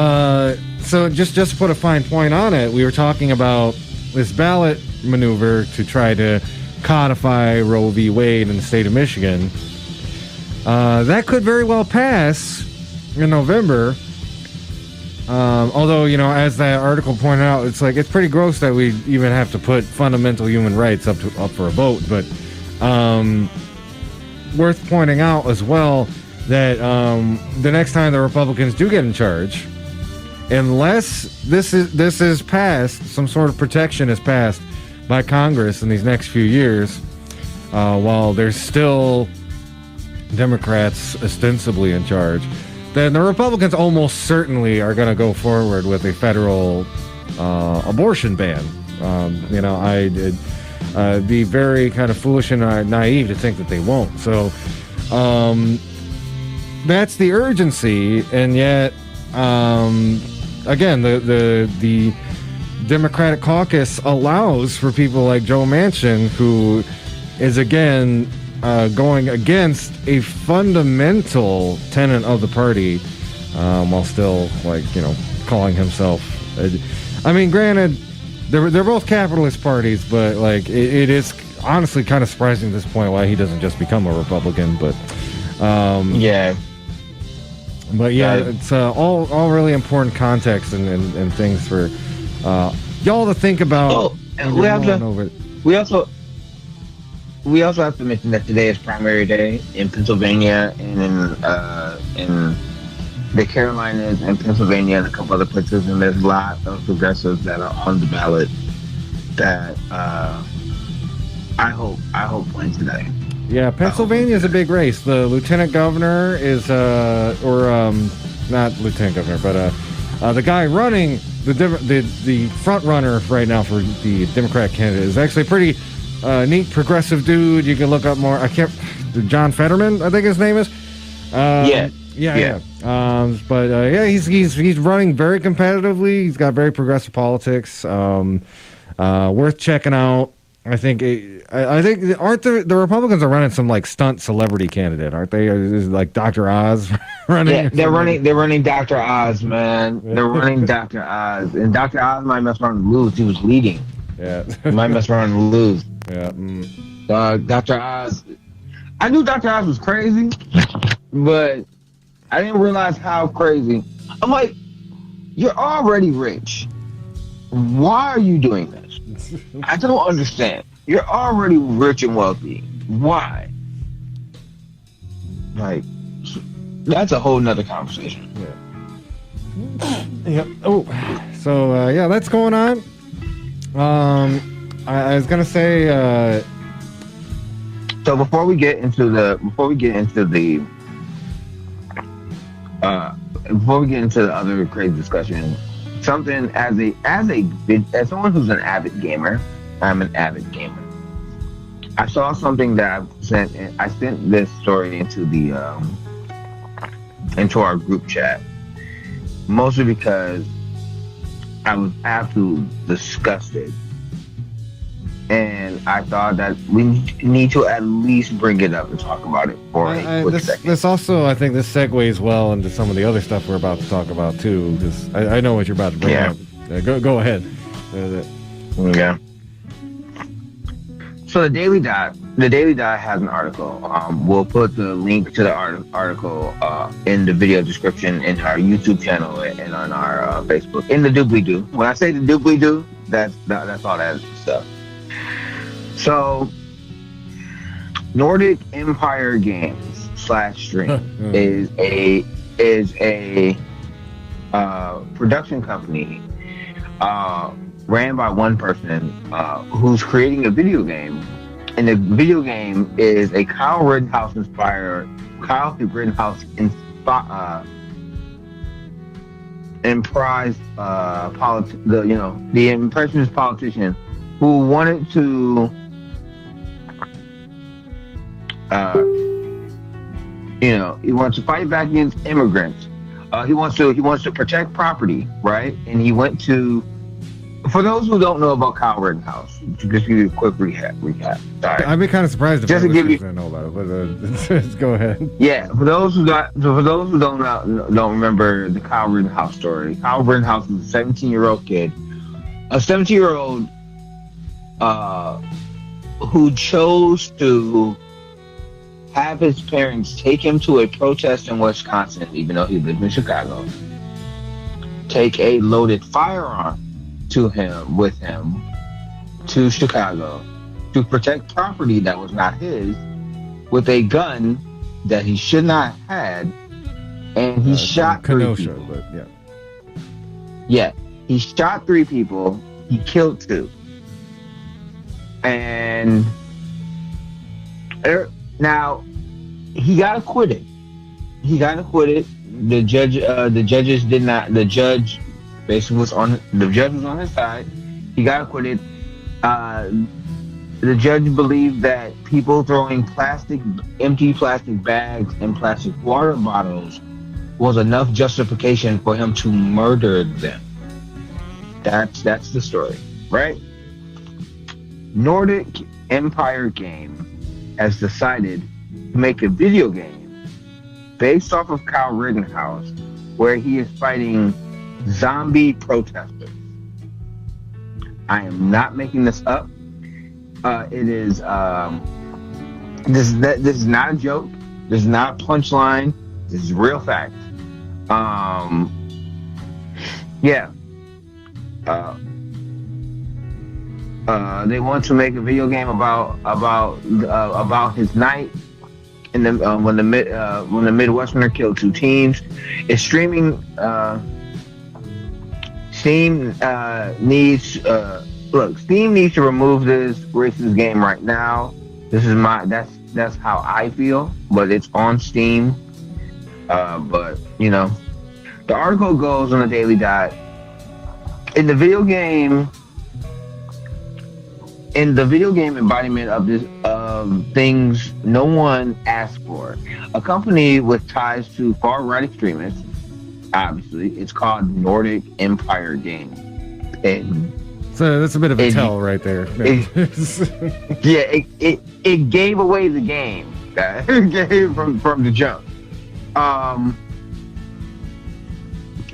S1: so just to put a fine point on it, we were talking about this ballot maneuver to try to codify Roe v. Wade in the state of Michigan. That could very well pass in November. Although, as that article pointed out, it's pretty gross that we even have to put fundamental human rights up for a vote. But worth pointing out as well that the next time the Republicans do get in charge, unless this is passed, some sort of protection is passed by Congress in these next few years, while there's still Democrats ostensibly in charge, then the Republicans almost certainly are going to go forward with a federal abortion ban. I'd be very kind of foolish and naive to think that they won't. So that's the urgency, and yet again, the Democratic caucus allows for people like Joe Manchin, who is again going against a fundamental tenet of the party, while still calling himself. Granted, they're both capitalist parties, but it is honestly kind of surprising at this point why he doesn't just become a Republican. But it's all really important context and things for y'all to think about.
S3: We also have to mention that today is primary day in Pennsylvania and in the Carolinas and Pennsylvania and a couple other places, and there's a lot of progressives that are on the ballot that I hope win today.
S1: Yeah, Pennsylvania is a big race. The lieutenant governor is not lieutenant governor, but the guy running the front runner right now for the Democrat candidate is actually a pretty neat progressive dude. You can look up more. John Fetterman, I think his name is. Yeah. He's running very competitively. He's got very progressive politics. Worth checking out. I think aren't the Republicans are running some like stunt celebrity candidate, aren't they? Is like Dr. Oz running?
S3: Yeah, they're running Dr. Oz, man. They're running Dr. Oz, and Dr. Oz might mess around and lose. He was leading.
S1: Yeah,
S3: he might mess around and lose.
S1: Yeah.
S3: Dr. Oz. I knew Dr. Oz was crazy, but I didn't realize how crazy. I'm like, you're already rich. Why are you doing this? I don't understand. You're already rich and wealthy. Why? Like, that's a whole nother conversation.
S1: Yeah. Yep. Oh, so yeah, that's going on. I was gonna say.
S3: So before we get into the other crazy discussion, something as someone who's an avid gamer, I'm an avid gamer. I saw something that I sent this story into our group chat, mostly because I was absolutely disgusted, and I thought that we need to at least bring it up and talk about it for a quick second.
S1: This also, I think, this segues well into some of the other stuff we're about to talk about too, because I know what you're about to bring up. Go ahead.
S3: Yeah. So the Daily Dot has an article. We'll put the link to the article in the video description in our YouTube channel and on our Facebook. In the doobly-doo. When I say the doobly-doo, that's all that stuff. So, Nordic Empire Games /Stream is a production company ran by one person who's creating a video game, and the video game is a Kyle Rittenhouse inspired the impressionist politician who wanted to he wants to fight back against immigrants. He wants to protect property, right? And he went to, for those who don't know about Kyle Rittenhouse, just give you a quick recap. Sorry.
S1: I'd be kind of surprised if
S3: just to give you
S1: didn't know about it, but just go ahead.
S3: Yeah, for those who don't remember the Kyle Rittenhouse story. Kyle Rittenhouse was a 17-year-old kid, a 17-year-old who chose to have his parents take him to a protest in Wisconsin, even though he lived in Chicago. Take a loaded firearm with him to Chicago to protect property that was not his, with a gun that he should not have had, and he shot
S1: Kenosha,
S3: 3 people.
S1: But
S3: yeah, he shot 3 people. He killed 2, and now he got acquitted. The judge basically was on his side. He got acquitted. The judge believed that people throwing empty plastic bags and plastic water bottles was enough justification for him to murder them. That's the story, right? Nordic Empire Game has decided to make a video game based off of Kyle Rittenhouse, where he is fighting zombie protesters. I am not making this up. It is this is not a joke. This is not a punchline. This is real fact. They want to make a video game about his night and then when the Midwesterner killed 2 teens. It's streaming. Steam needs to remove this racist game right now. That's how I feel, but it's on Steam. But The article goes on the Daily Dot. In the video game embodiment of this of things no one asked for, a company with ties to far-right extremists, obviously, it's called Nordic Empire Games.
S1: So that's a bit of a tell right there.
S3: It gave away the game. It gave from the jump.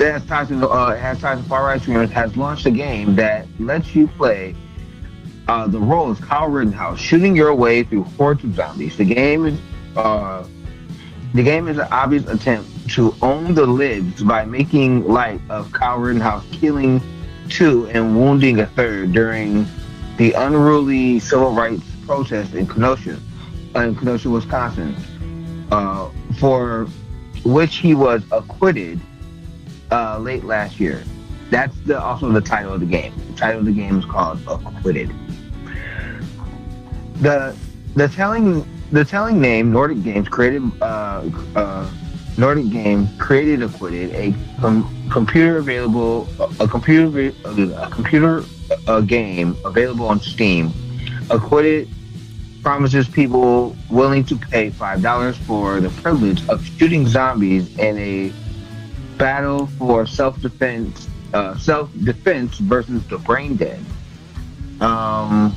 S3: It has ties to far-right extremists, has launched a game that lets you play the role is Kyle Rittenhouse, shooting your way through hordes of zombies. The game is an obvious attempt to own the libs by making light of Kyle Rittenhouse killing 2 and wounding a 3rd during the unruly civil rights protest in Kenosha, Wisconsin, for which he was acquitted late last year. That's also the title of the game. The title of the game is called Acquitted. The telling name Nordic Games created Acquitted, a computer game available on Steam. Acquitted promises people willing to pay $5 for the privilege of shooting zombies in a battle for self-defense versus the brain dead. I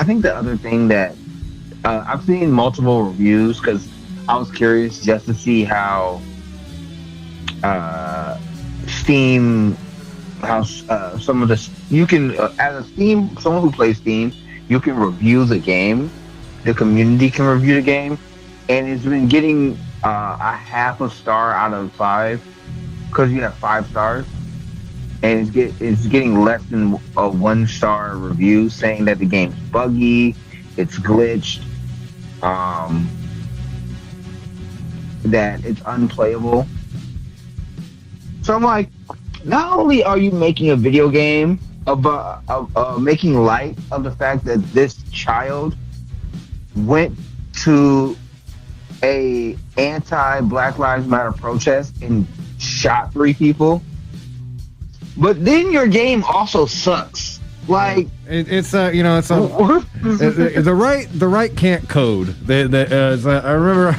S3: think the other thing that I've seen multiple reviews because I was curious just to see how Steam, some of the you can as a Steam someone who plays Steam, you can review the game. The community can review the game, and it's been getting a half a star out of 5 because you have 5 stars. And it's getting less than a 1-star review saying that the game's buggy, it's glitched, that it's unplayable. So I'm like, not only are you making a video game about making light of the fact that this child went to a anti-Black Lives Matter protest and shot 3 people. But then your game also sucks. Like the right can't code.
S1: I remember I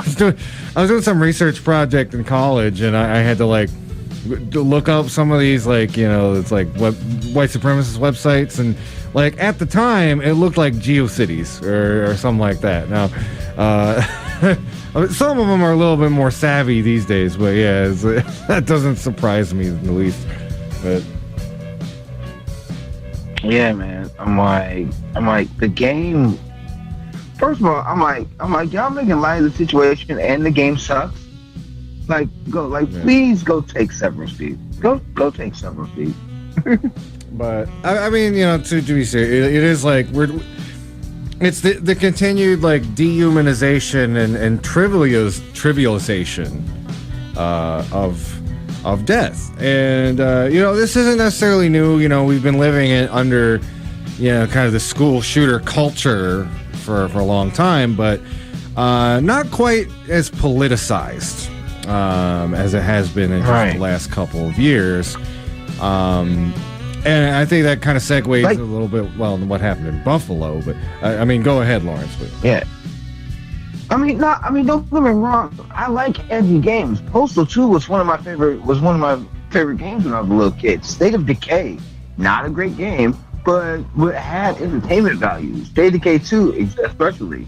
S1: was doing some research project in college, and I had to look up some of these it's like white supremacist websites, and at the time it looked like GeoCities or something like that. Now, some of them are a little bit more savvy these days, but yeah, that doesn't surprise me in the least. But
S3: yeah, man, I'm like the game. First of all, I'm like y'all making light of the situation, and the game sucks. Please go take several speed. Go take several speed.
S1: But I mean, to be serious, it is it's the continued dehumanization and trivialization of death. And this isn't necessarily new. We've been living it under kind of the school shooter culture for a long time, but not quite as politicized as it has been in just the last couple of years. And I think that kind of segues a little bit into what happened in Buffalo. But I mean, go ahead, Lawrence. But.
S3: Yeah. Don't get me wrong. I like edgy games. Postal 2 was one of my favorite games when I was a little kid. State of Decay, not a great game, but had entertainment value. State of Decay 2, especially.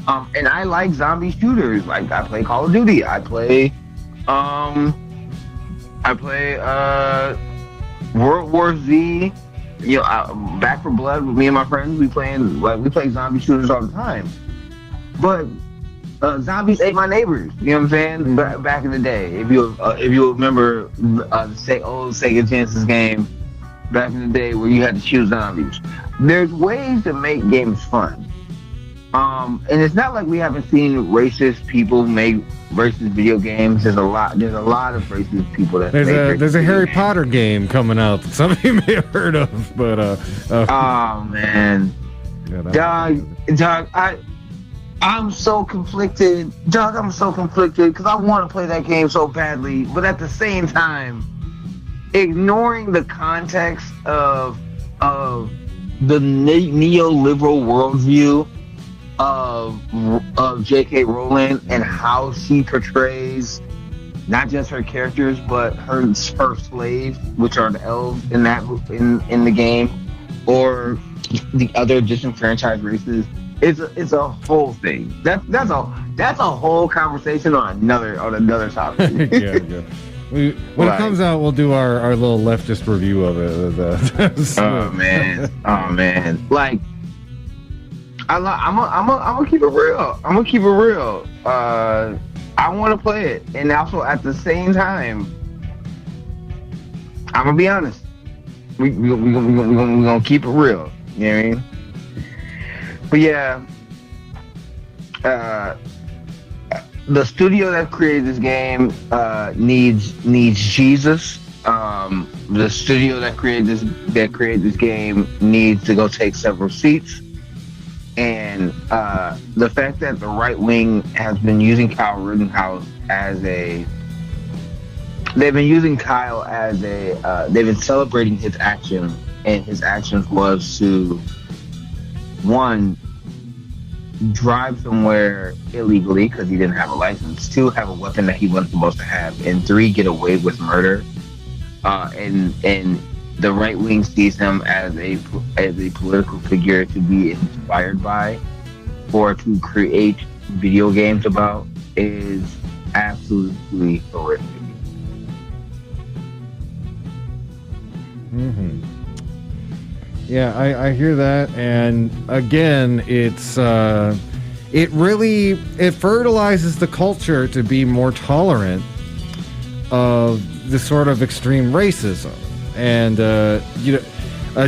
S3: And I like zombie shooters. I play Call of Duty. I play World War Z. Back 4 Blood with me and my friends. We play zombie shooters all the time. But zombies ate my neighbors. You know what I'm saying? Back in the day, if you remember the old Sega Genesis game back in the day where you had to shoot zombies. There's ways to make games fun. And it's not like we haven't seen racist people make racist video games. There's a lot of racist people that
S1: there's a Harry Potter game coming out that some of you may have heard of, but
S3: oh man, dog, I'm so conflicted, Doug. I'm so conflicted because I want to play that game so badly, but at the same time, ignoring the context of the neoliberal worldview of J.K. Rowling and how she portrays not just her characters but her slaves, which are the elves in in the game, or the other disenfranchised races. It's a whole thing. That's a whole conversation on another topic.
S1: Yeah. When it comes out, we'll do our little leftist review of it.
S3: Oh man! Like, I'm gonna keep it real. I want to play it, and also at the same time, I'm gonna be honest. We gonna keep it real. You know what I mean? But yeah, the studio that created this game needs Jesus. The studio that created this game needs to go take several seats. And the fact that the right wing has been using Kyle Rittenhouse they've been celebrating his action, and his actions was to, one, drive somewhere illegally because he didn't have a license, two, have a weapon that he wasn't supposed to have, and three, get away with murder. And the right wing sees him as a political figure to be inspired by or to create video games about is absolutely horrific.
S1: Mm-hmm. Yeah, I hear that, and again, it fertilizes the culture to be more tolerant of this sort of extreme racism. And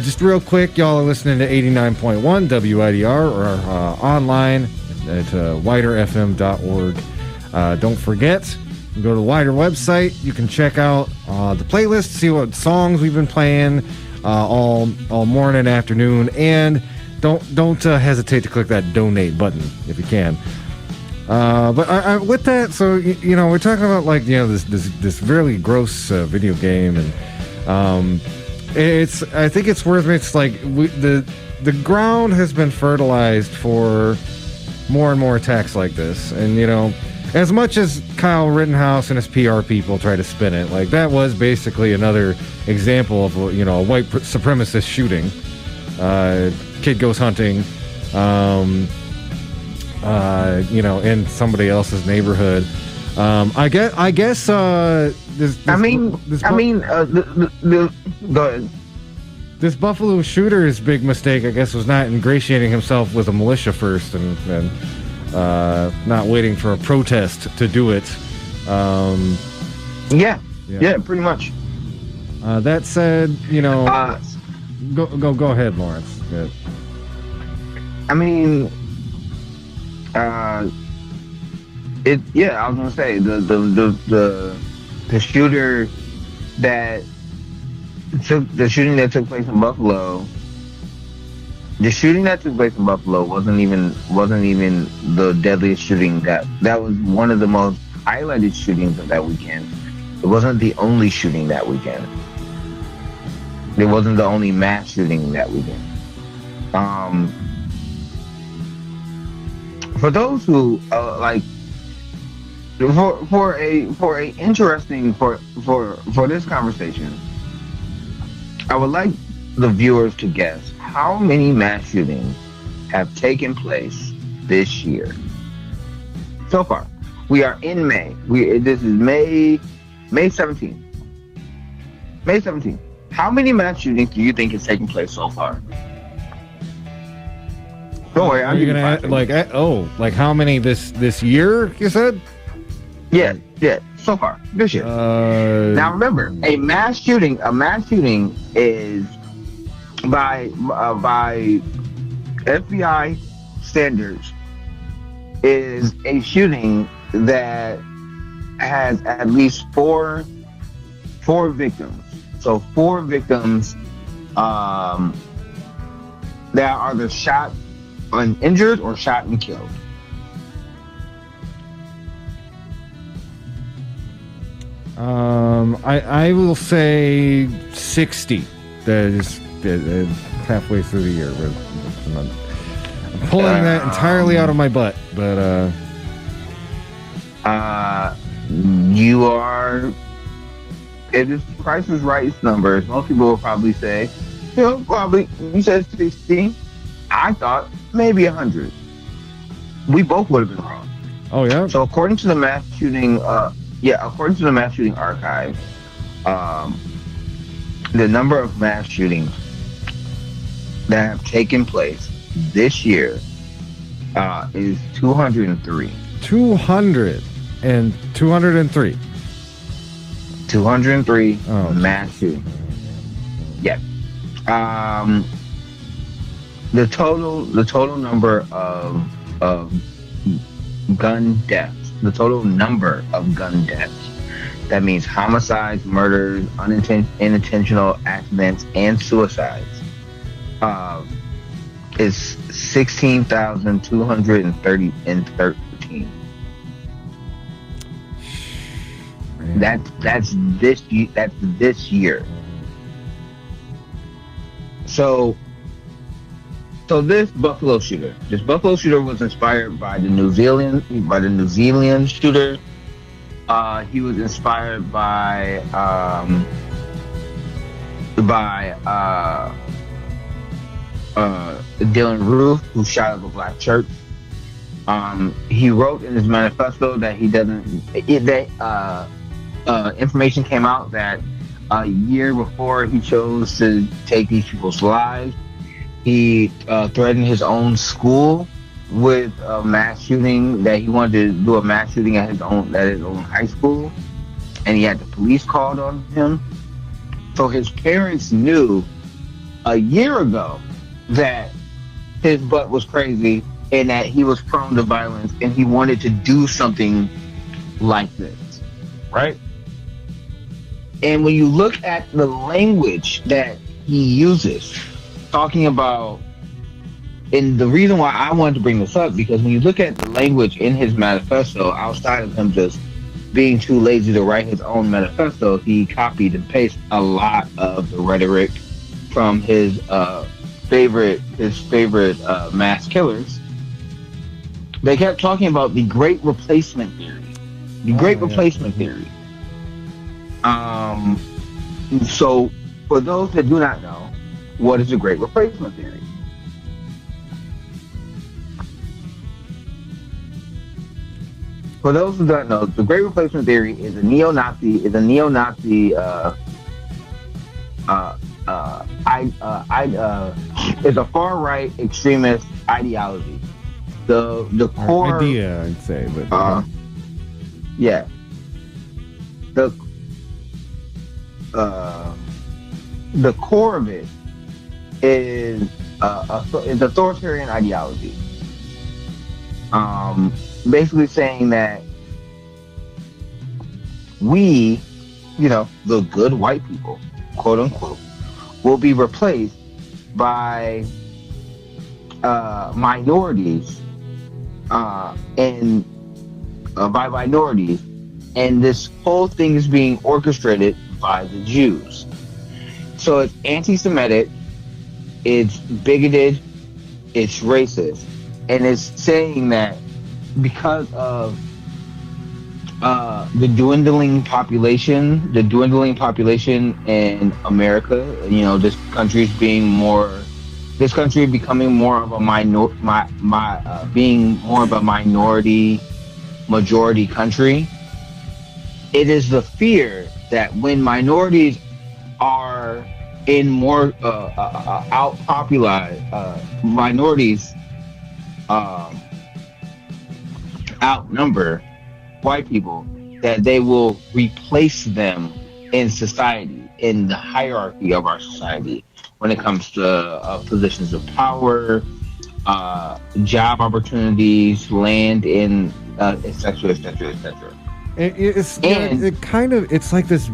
S1: just real quick, y'all are listening to 89.1 WIDR or online at widerfm.org. Don't forget, you go to the Wider website. You can check out the playlist, see what songs we've been playing all morning and afternoon, and don't hesitate to click that donate button if you can. But with that, so we're talking about this really gross video game, and I think it's worth it. It's like the ground has been fertilized for more and more attacks like this, and as much as Kyle Rittenhouse and his PR people try to spin it, like that was basically another example of a white supremacist shooting. Kid goes hunting, in somebody else's neighborhood. I guess. Go ahead. This Buffalo shooter's big mistake, I guess, was not ingratiating himself with a militia first and not waiting for a protest to do it.
S3: Yeah, pretty much.
S1: That said, go ahead, Lawrence. Good.
S3: I mean, I was gonna say the shooter that the shooting that took place in Buffalo. The shooting that took place in Buffalo wasn't even the deadliest shooting. That was one of the most highlighted shootings of that weekend. It wasn't the only shooting that weekend. It wasn't the only mass shooting that weekend. For those who for this conversation, I would like the viewers to guess how many mass shootings have taken place this year so far. We are in May. This is May 17th. May 17th. How many mass shootings do you think has taken place so far? Don't worry, I'm
S1: like how many this year? You said?
S3: Yeah, so far this year. Now remember, a mass shooting is by FBI standards is a shooting that has at least four victims. So 4 victims that are either shot and injured or shot and killed.
S1: I will say 60. That is halfway through the year. I'm pulling that entirely out of my butt, but
S3: you are. It is Price is Right numbers. Most people will probably say, probably you said 60. I thought maybe 100. We both would have been wrong.
S1: Oh yeah.
S3: So according to the mass shooting, according to the mass shooting archive, the number of mass shootings that have taken place this year is 203.
S1: 203.
S3: 203 mass shootings. Yeah. The total number of gun deaths. The total number of gun deaths. That means homicides, murders, unintentional accidents, and suicides. Is 16,213. That's this year. So this Buffalo shooter was inspired by the New Zealand shooter. He was inspired by Dylan Roof, who shot up a black church. He wrote in his manifesto that information came out that a year before he chose to take these people's lives, he threatened his own school with a mass shooting, that he wanted to do a mass shooting at his own high school, and he had the police called on him. So his parents knew a year ago that his butt was crazy and that he was prone to violence, and he wanted to do something like this, right? And when you look at the language that he uses, talking about, and the reason why I wanted to bring this up, because when you look at the language in his manifesto, outside of him just being too lazy to write his own manifesto, he copied and pasted a lot of the rhetoric from his favorite mass killers. They kept talking about the Great Replacement Theory. Theory. So for those that do not know, what is the Great Replacement Theory? For those who don't know, the Great Replacement Theory is a neo-Nazi is a far-right extremist ideology. The core
S1: idea, I'd say, but
S3: yeah. The core of it is authoritarian ideology. Basically saying that we, the good white people, quote unquote, will be replaced by minorities, by minorities, and this whole thing is being orchestrated by the Jews. So it's anti-Semitic, it's bigoted, it's racist, and it's saying that because of the dwindling population in America, this country becoming more of a being more of a minority majority country. It is the fear that when minorities are in more outpopulated minorities outnumber white people, that they will replace them in society, in the hierarchy of our society, when it comes to positions of power, job opportunities, land, in etc., etc., etc.
S1: It's like this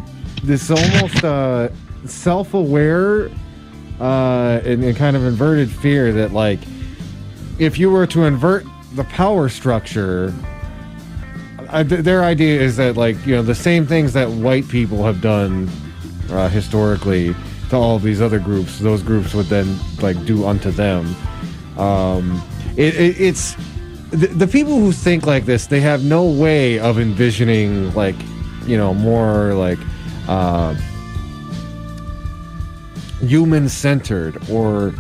S1: almost self-aware and kind of inverted fear that, like, if you were to invert the power structure, their idea is that, like, you know, the same things that white people have done historically to all of these other groups, those groups would then, like, do unto them. It's the people who think like this, they have no way of envisioning, like, you know, more like human-centered or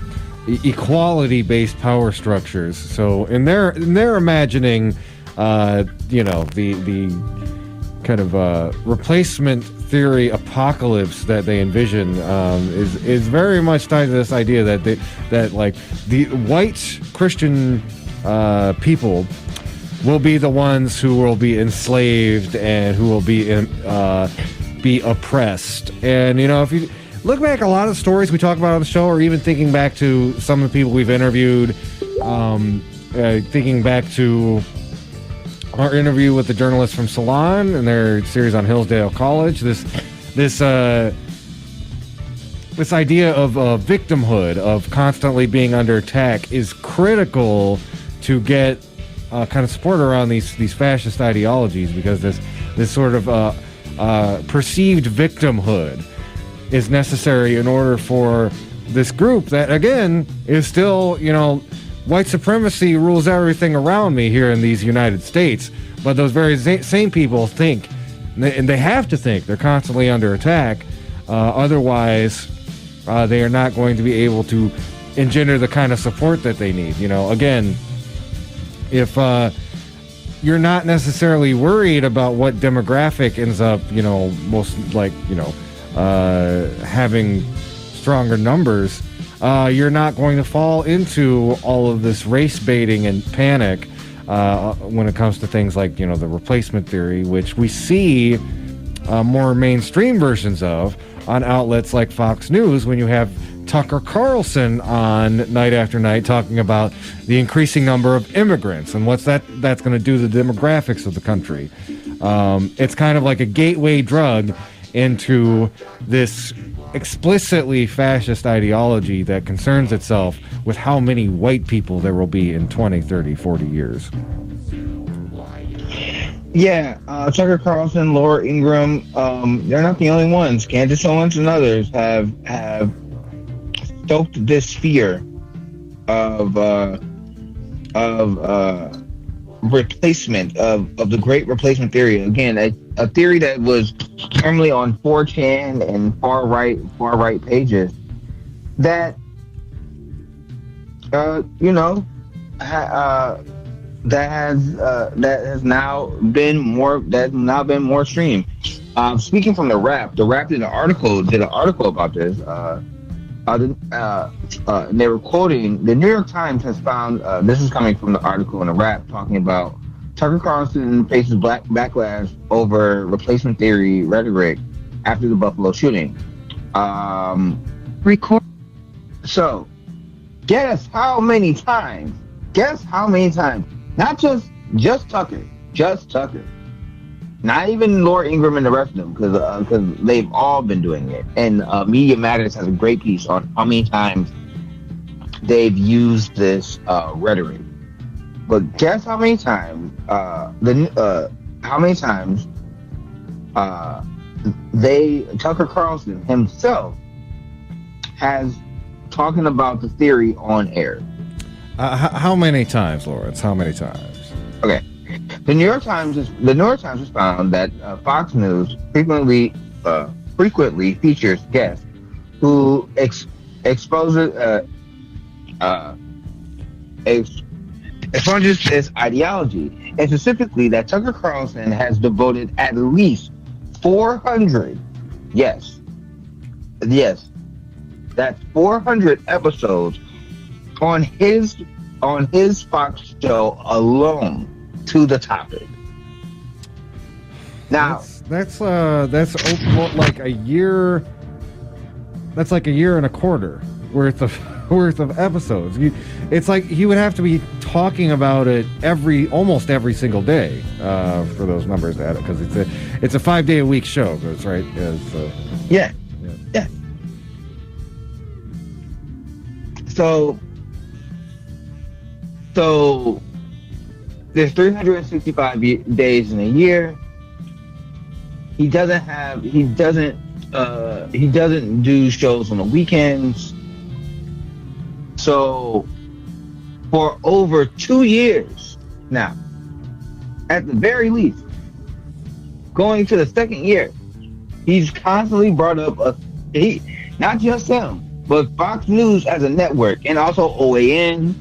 S1: equality-based power structures. So in their imagining, you know, the kind of replacement theory apocalypse that they envision is very much tied to this idea that like the white Christian people will be the ones who will be enslaved and who will be oppressed. And, you know, if you look back, a lot of stories we talk about on the show, or even thinking back to some of the people we've interviewed, thinking back to our interview with the journalists from Salon and their series on Hillsdale College, this idea of victimhood, of constantly being under attack, is critical to get kind of support around these fascist ideologies, because this sort of perceived victimhood is necessary in order for this group that, again, is still, you know, white supremacy rules everything around me here in these United States. But those very same people think, and they have to think, they're constantly under attack. Otherwise, they are not going to be able to engender the kind of support that they need. You know, again, if you're not necessarily worried about what demographic ends up, you know, most like, you know, having stronger numbers, you're not going to fall into all of this race baiting and panic when it comes to things like, you know, the replacement theory, which we see more mainstream versions of on outlets like Fox News, when you have Tucker Carlson on night after night talking about the increasing number of immigrants and what's that's going to do to the demographics of the country. It's kind of like a gateway drug into this explicitly fascist ideology that concerns itself with how many white people there will be in 20, 30, 40 years.
S3: Yeah, Tucker Carlson, Laura Ingraham, they're not the only ones. Candace Owens and others have stoked this fear of replacement, of the great replacement theory. Again, a theory that was firmly on 4chan and far right pages that you know, that has now been more streamed. Speaking from the Wrap did an article about this. They were quoting, the New York Times has found, this is coming from the article in the Wrap, talking about Tucker Carlson faces backlash over replacement theory rhetoric after the Buffalo shooting. So, guess how many times? Not just Tucker. Not even Laura Ingraham and the rest of them, because they've all been doing it. And Media Matters has a great piece on how many times they've used this rhetoric. But guess how many times Tucker Carlson himself has talking about the theory on air.
S1: How many times, Lawrence? How many times?
S3: Okay. The New York Times has found that Fox News frequently features guests who exposes this ideology, and specifically that Tucker Carlson has devoted at least 400, yes, that's 400 episodes on his Fox show alone to the topic. Now that's like a year. That's like a year and a quarter worth of episodes. It's like he would have to be talking about it almost every single day for those numbers to add up, because it's a 5-day-a-week show. That's right. Yeah. So there's 365 days in a year. He doesn't do shows on the weekends. So for over 2 years now, at the very least, going to the second year, he's constantly brought up not just him, but Fox News as a network, and also OAN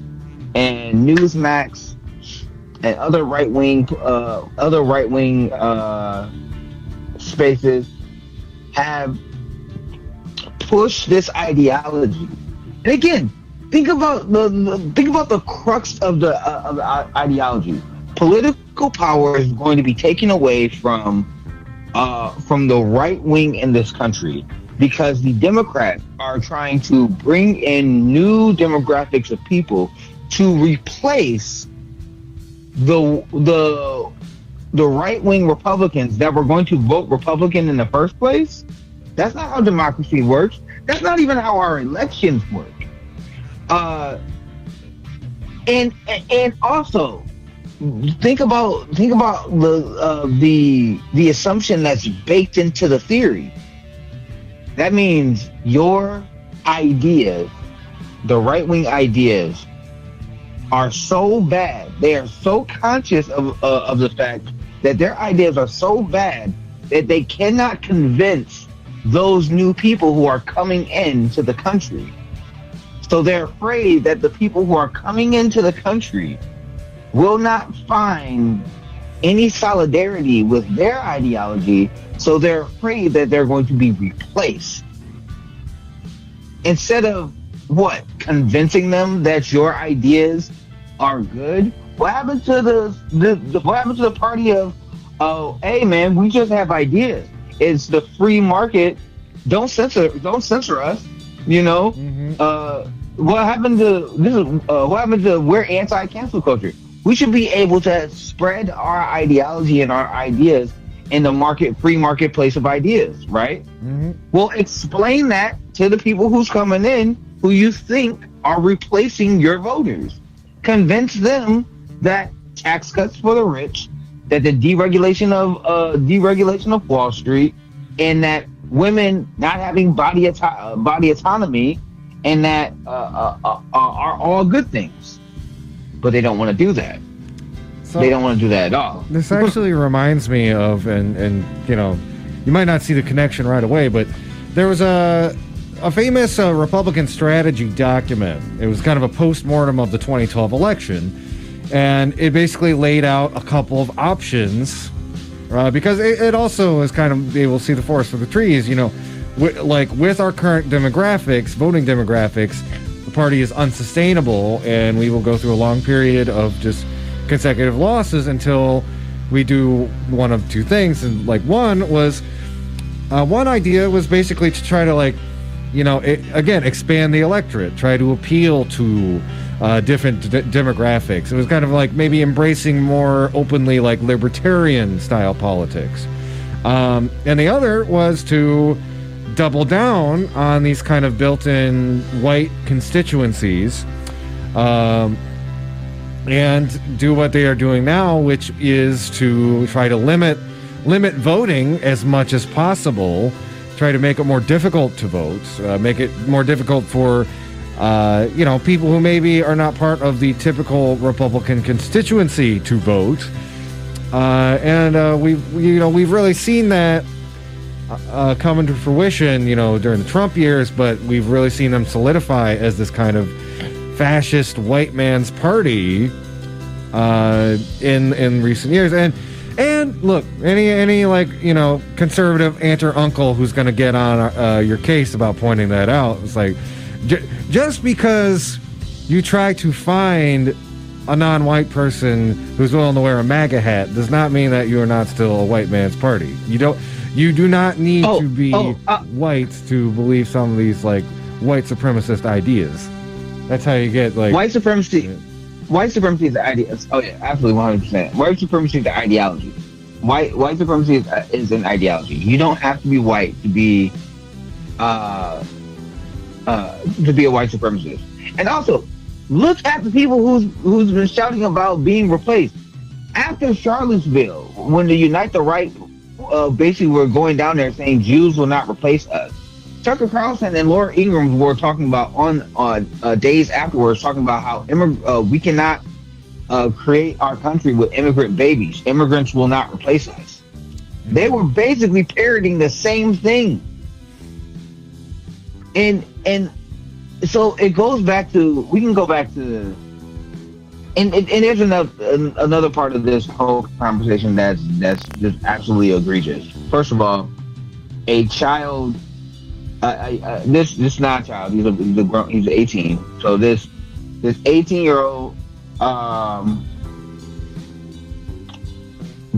S3: and Newsmax and other right wing spaces have pushed this ideology. And again, think about the crux of the ideology. Political power is going to be taken away from the right wing in this country, because the Democrats are trying to bring in new demographics of people to replace the right-wing Republicans that were going to vote Republican in the first place. That's not how democracy works. That's not even how our elections work. And also think about the assumption that's baked into the theory. That means your ideas, the right-wing ideas, are so bad. They are so conscious of the fact that their ideas are so bad that they cannot convince those new people who are coming into the country. So they're afraid that the people who are coming into the country will not find any solidarity with their ideology, so they're afraid that they're going to be replaced. Instead of convincing them that your ideas are good, what happened to the party of, oh, hey man, we just have ideas. It's the free market. Don't censor us. You know. Mm-hmm. What happened to this? What happened to we're anti-cancel culture? We should be able to spread our ideology and our ideas in the free marketplace of ideas, right? Mm-hmm. Well, explain that to the people who's coming in, who you think are replacing your voters. Convince them that tax cuts for the rich, that the deregulation of Wall Street, and that women not having body autonomy, and that are all good things. But they don't want to do that. So they don't want to do that at all.
S1: This actually reminds me of, and you know, you might not see the connection right away, but there was a famous Republican strategy document. It was kind of a post-mortem of the 2012 election, and it basically laid out a couple of options, because it also is kind of able to see the forest for the trees. You know, with our current voting demographics, the party is unsustainable, and we will go through a long period of just consecutive losses until we do one of two things. And one idea was basically to try to expand the electorate, try to appeal to different demographics. It was kind of like maybe embracing more openly libertarian style politics, and the other was to double down on these kind of built-in white constituencies, and do what they are doing now, which is to try to limit voting as much as possible, try to make it more difficult to vote, make it more difficult for people who maybe are not part of the typical Republican constituency to vote, and we've really seen that come into fruition, during the Trump years, but we've really seen them solidify as this kind of fascist white man's party in recent years. And look, any conservative aunt or uncle who's going to get on your case about pointing that out, it's like, just because you try to find a non-white person who's willing to wear a MAGA hat does not mean that you are not still a white man's party. You do not need to be white to believe some of these white supremacist ideas. That's how you get
S3: white supremacy. White supremacy is the idea. Oh yeah, absolutely, 100%. White supremacy is the ideology. White supremacy is an ideology. You don't have to be white to be a white supremacist. And also, look at the people who's been shouting about being replaced. after Charlottesville, when the Unite the Right basically were going down there saying Jews will not replace us. Tucker Carlson and Laura Ingraham were talking about on days afterwards, talking about how we cannot create our country with immigrant babies. Immigrants will not replace us. They were basically parroting the same thing, and so it goes back to, we can go back to, and there's another part of this whole conversation that's just absolutely egregious. First of all, a child, this not a child, he's 18. So this 18-year-old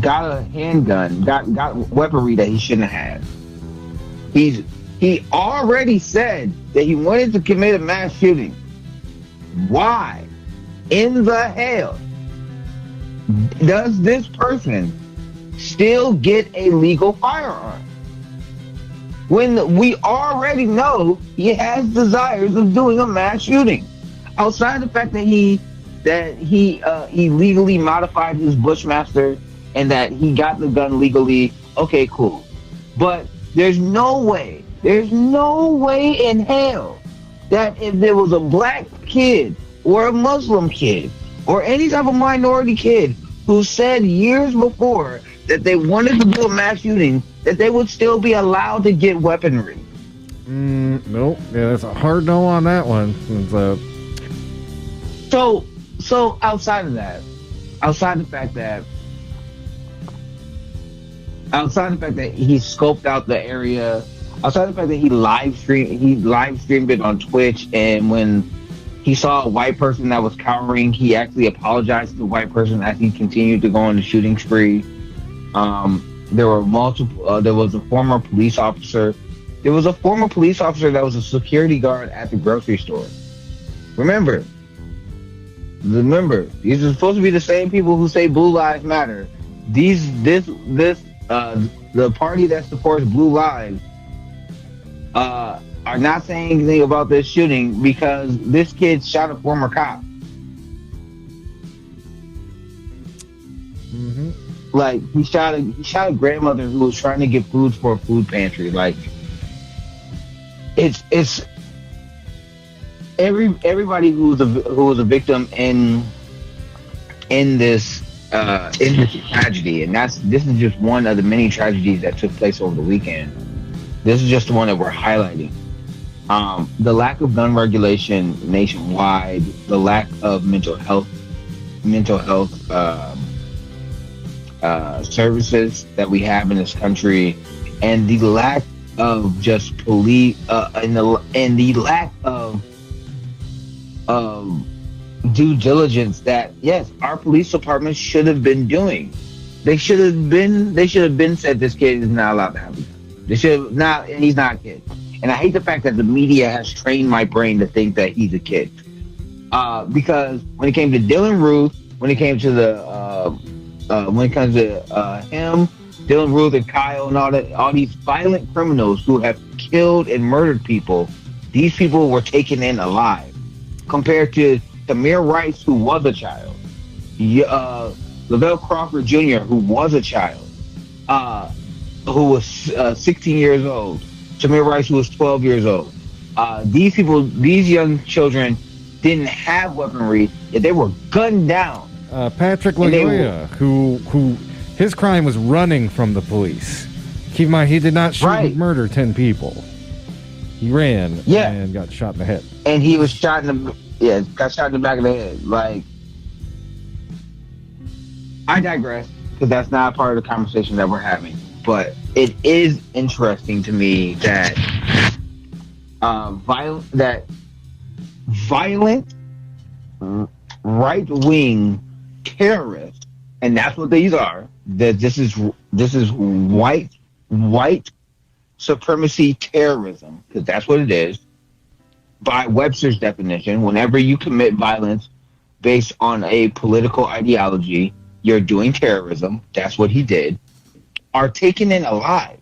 S3: got a handgun, got weaponry that he shouldn't have. He already said that he wanted to commit a mass shooting. Why in the hell does this person still get a legal firearm when we already know he has desires of doing a mass shooting? Outside the fact that he legally modified his Bushmaster and that he got the gun legally, okay, cool. But there's no way in hell that if there was a black kid or a Muslim kid or any type of minority kid who said years before that they wanted to do a mass shooting, that they would still be allowed to get weaponry.
S1: Nope. Yeah, that's a hard no on that one.
S3: So outside of that, outside the fact that he scoped out the area, outside the fact that he live streamed it on Twitch, and when he saw a white person that was cowering, he actually apologized to the white person as he continued to go on the shooting spree. There were multiple. There was a former police officer. There was a former police officer that was a security guard at the grocery store. Remember, these are supposed to be the same people who say Blue Lives Matter. The party that supports Blue Lives are not saying anything about this shooting because this kid shot a former cop.
S1: Mm-hmm.
S3: Like he shot a grandmother who was trying to get food for a food pantry. Like it's everybody who was a victim in this tragedy, and this is just one of the many tragedies that took place over the weekend. This is just the one that we're highlighting. The lack of gun regulation nationwide, the lack of mental health services that we have in this country, and the lack of just police, and the lack of due diligence that, yes, our police departments should have been doing. They should have been said this kid is not allowed to have a gun. They should have not, and he's not a kid. And I hate the fact that the media has trained my brain to think that he's a kid. Because when it came to Dylan Ruth, when it comes to him, Dylan Ruth and Kyle and all these violent criminals who have killed and murdered people, these people were taken in alive. Compared to Tamir Rice, who was a child, Lavelle Crawford Jr., who was a child, who was 16 years old, Tamir Rice, who was 12 years old. These young children didn't have weaponry, yet they were gunned down.
S1: Patrick LaGoya, who his crime was running from the police. Keep in mind, he did not shoot and murder 10 people. He ran and got shot in the head.
S3: And he was shot in the back of the head. Like, I digress, because that's not part of the conversation that we're having. But it is interesting to me that violent right-wing terrorists, and that's what these are. That this is white supremacy terrorism, because that's what it is. By Webster's definition, whenever you commit violence based on a political ideology, you're doing terrorism. That's what he did. Are taken in alive.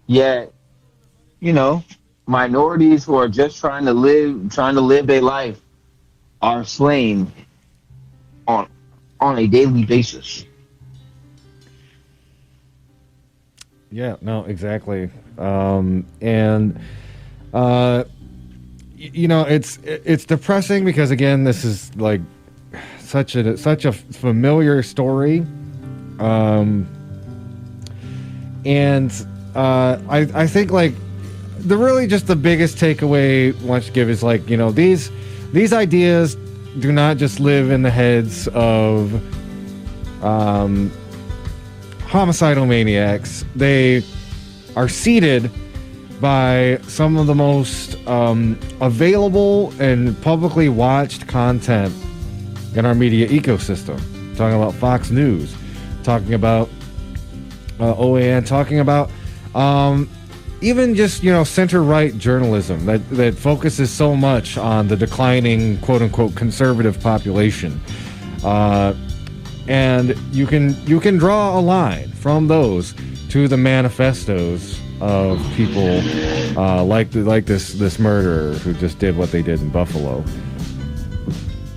S3: Yet, minorities who are just trying to live their life are slain on on a daily basis.
S1: Yeah, no, exactly. And you know, it's depressing because again, this is like such a familiar story. And I think like the biggest takeaway I want to give is like, you know, these ideas do not just live in the heads of homicidal maniacs. They are seeded by some of the most available and publicly watched content in our media ecosystem. Talking about Fox News, talking about OAN, talking about even just, you know, center-right journalism that focuses so much on the declining quote-unquote conservative population. And you can draw a line from those to the manifestos of people like this murderer who just did what they did in Buffalo.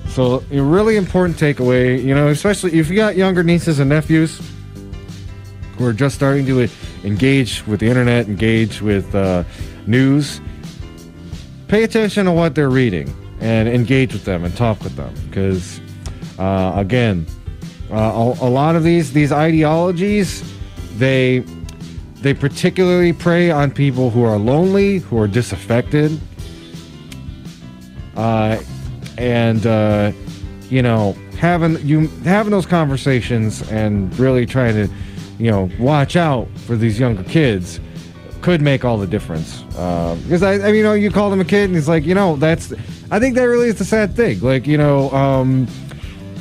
S1: So a really important takeaway, you know, especially if you got younger nieces and nephews who are just starting to engage with the internet, engage with news, pay attention to what they're reading and engage with them and talk with them. Because, again, a lot of these ideologies, they particularly prey on people who are lonely, who are disaffected, and you know, having those conversations and really trying to, you know, watch out for these younger kids could make all the difference. Because I mean, you know, you call them a kid and it's like, you know, I think that really is the sad thing. Like, you know,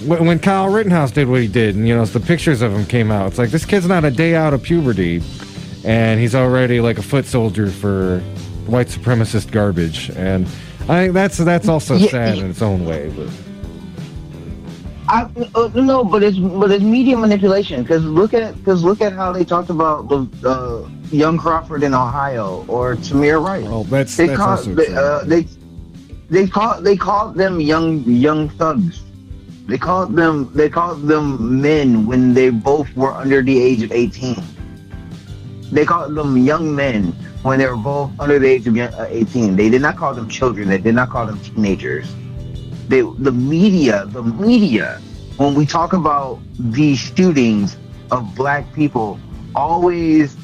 S1: when Kyle Rittenhouse did what he did, and, you know, the pictures of him came out, it's like, this kid's not a day out of puberty and he's already like a foot soldier for white supremacist garbage. And I think that's also sad in its own way. But
S3: no, but it's media manipulation. Because look at how they talked about the young Crawford in Ohio or Tamir Rice.
S1: Oh,
S3: they called them young thugs. They called them men when they both were under the age of 18. They called them young men when they were both under the age of 18. They did not call them children. They did not call them teenagers. The media, when we talk about these shootings of black people, always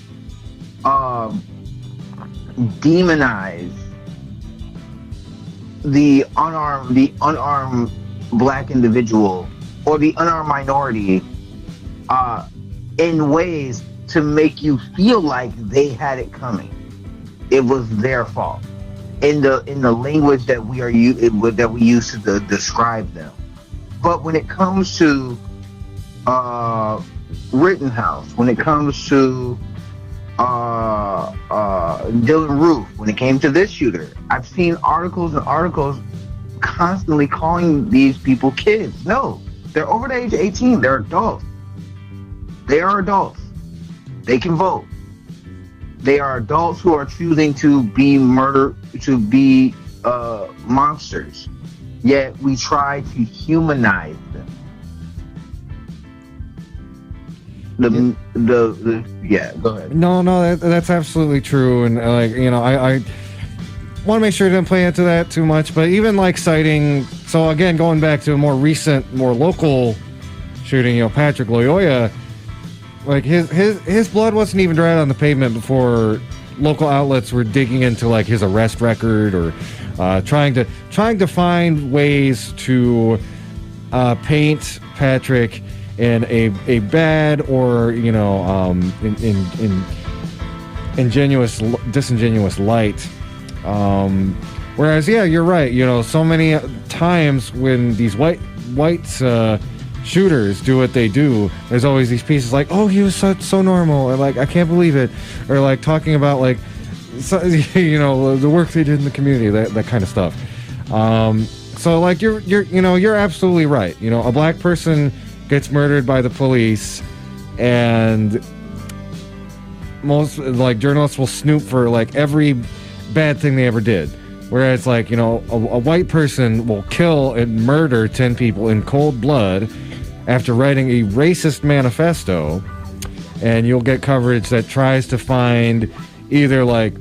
S3: demonize the unarmed black individual or the unarmed minority in ways to make you feel like they had it coming. It was their fault in the language that we use to describe them. But when it comes to Rittenhouse, when it comes to Dylan Roof, when it came to this shooter, I've seen articles constantly calling these people kids. No, they're over the age of 18. They're adults. They are adults. They can vote. They are adults who are choosing to be monsters. Yet we try to humanize them. Go ahead.
S1: No, that's absolutely true. And like, you know, I want to make sure I didn't play into that too much, but even like citing, so again, going back to a more recent, more local shooting, you know, Patrick Loyola, like his blood wasn't even dried on the pavement before local outlets were digging into like his arrest record or trying to find ways to paint Patrick in a bad or, you know, in disingenuous light. Whereas, yeah, you're right. You know, so many times when these white shooters do what they do, there's always these pieces like, oh, he was so normal, or like, I can't believe it, or like talking about like, so, you know, the work they did in the community, that kind of stuff. So like you're absolutely right. You know, a black person gets murdered by the police, and most like journalists will snoop for like every bad thing they ever did. Whereas like, you know, a white person will kill and murder 10 people in cold blood, after writing a racist manifesto, and you'll get coverage that tries to find either like,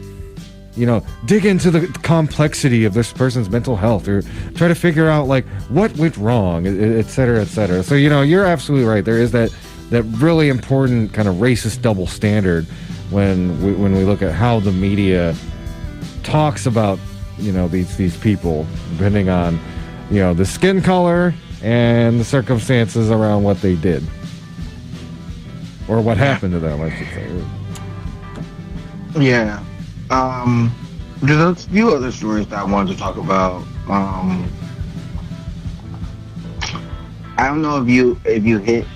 S1: you know, dig into the complexity of this person's mental health or try to figure out like what went wrong, et cetera, et cetera. So, you know, you're absolutely right. There is that really important kind of racist double standard when we look at how the media talks about, you know, these people, depending on, you know, the skin color and the circumstances around what they did or what happened to them, I should say.
S3: Yeah. There's a few other stories that I wanted to talk about. I don't know if you hit.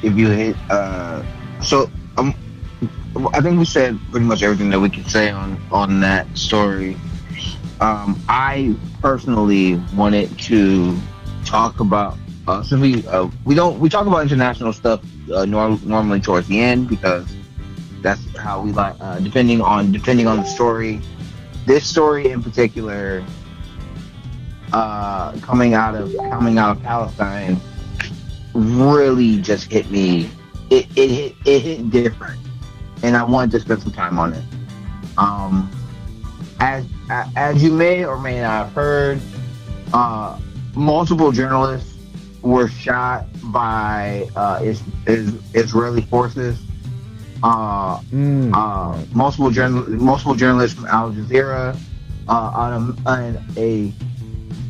S3: So I think we said pretty much everything that we could say on that story. I personally wanted to talk about since we talk about international stuff normally towards the end because that's how we like depending on the story. This story in particular, coming out of Palestine, really just hit me. It hit different, and I wanted to spend some time on it. As you may or may not have heard, multiple journalists were shot by Israeli forces. Multiple journalists from Al Jazeera, on a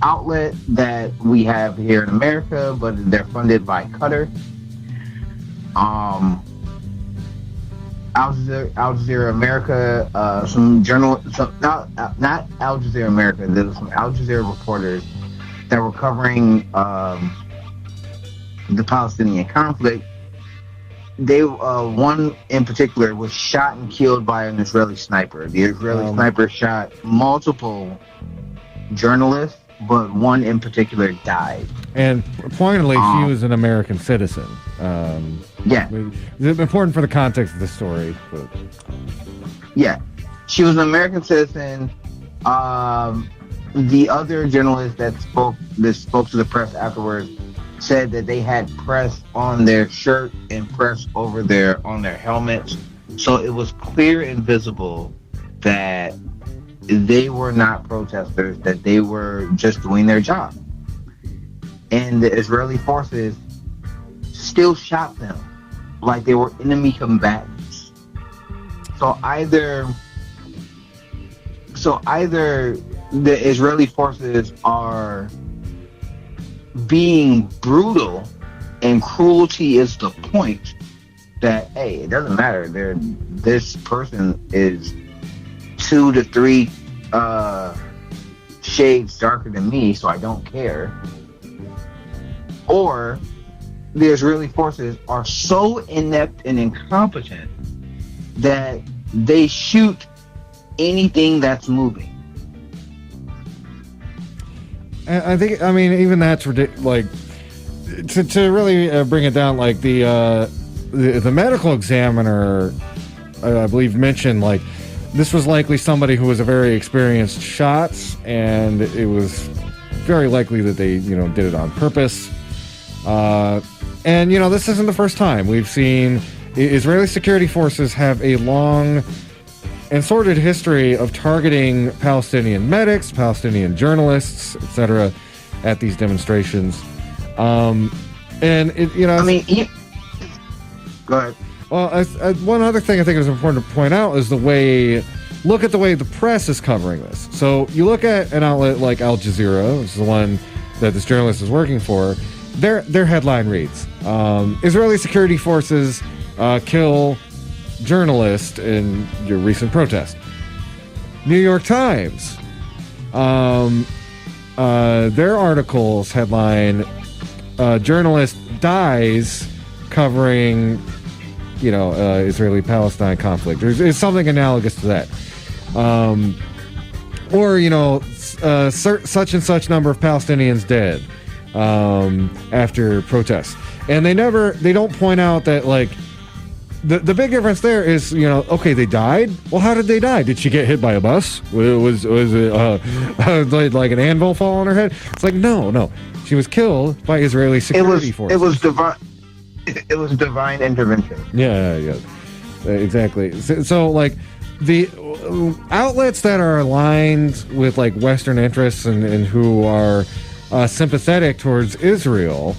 S3: outlet that we have here in America, but they're funded by Qatar. Al Jazeera America, not Al Jazeera America. There were some Al Jazeera reporters that were covering the Palestinian conflict. They one in particular was shot and killed by an Israeli sniper. The Israeli sniper shot multiple journalists, but one in particular died. And
S1: pointedly, she was an American citizen.
S3: Yeah,
S1: it's important for the context of the story. But.
S3: Yeah, she was an American citizen. The other journalist that spoke to the press afterwards said that they had press on their shirt and press on their helmets, so it was clear and visible that they were not protesters, that they were just doing their job. And the Israeli forces still shot them like they were enemy combatants. So either the Israeli forces are being brutal and cruelty is the point, that hey, it doesn't matter, this person is 2 to 3 shades darker than me, so I don't care. Or the Israeli forces are so inept and incompetent that they shoot anything that's moving.
S1: I think, I mean, even that's ridiculous. Like, to really bring it down, like the medical examiner, I believe, mentioned like this was likely somebody who was a very experienced shot, and it was very likely that they, you know, did it on purpose. And you know, this isn't the first time we've seen Israeli security forces have a long and sordid history of targeting Palestinian medics, Palestinian journalists, etc., at these demonstrations. And it, you know,
S3: I mean, go ahead.
S1: Well, one other thing I think is important to point out is look at the way the press is covering this. So you look at an outlet like Al Jazeera, which is the one that this journalist is working for. Their headline reads, Israeli security forces kill journalist in your recent protest. New York Times, their article's headline, journalist dies covering, you know, Israeli-Palestine conflict. It's something analogous to that. Or, you know, such and such number of Palestinians dead after protests. And they don't point out that, like, the big difference there is, you know, okay, they died. Well, how did they die? Did she get hit by a bus? Was it like an anvil fall on her head? It's like, no. She was killed by Israeli security forces.
S3: It was divine intervention.
S1: Yeah, exactly. So like the outlets that are aligned with like Western interests and who are sympathetic towards Israel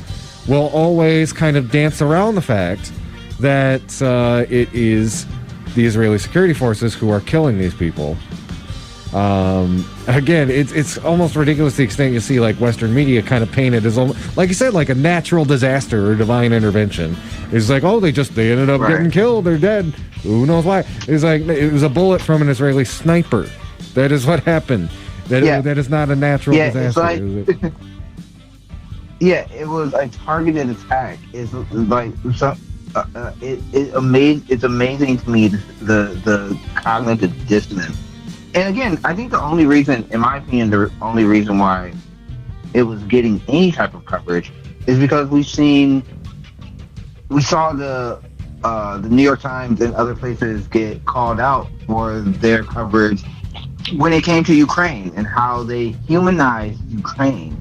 S1: will always kind of dance around the fact that it is the Israeli security forces who are killing these people. Again, it's almost ridiculous to the extent you see like Western media kind of painted as, like you said, like a natural disaster or divine intervention. It's like, oh, they ended up getting killed, they're dead. Who knows why? It's like it was a bullet from an Israeli sniper. That is what happened. That is not a natural disaster.
S3: It's like, it was a targeted attack. It's like it's amazing to me the cognitive dissonance. And again, I think the only reason, in my opinion, the only reason why it was getting any type of coverage is because we saw the New York Times and other places get called out for their coverage when it came to Ukraine and how they humanized Ukraine.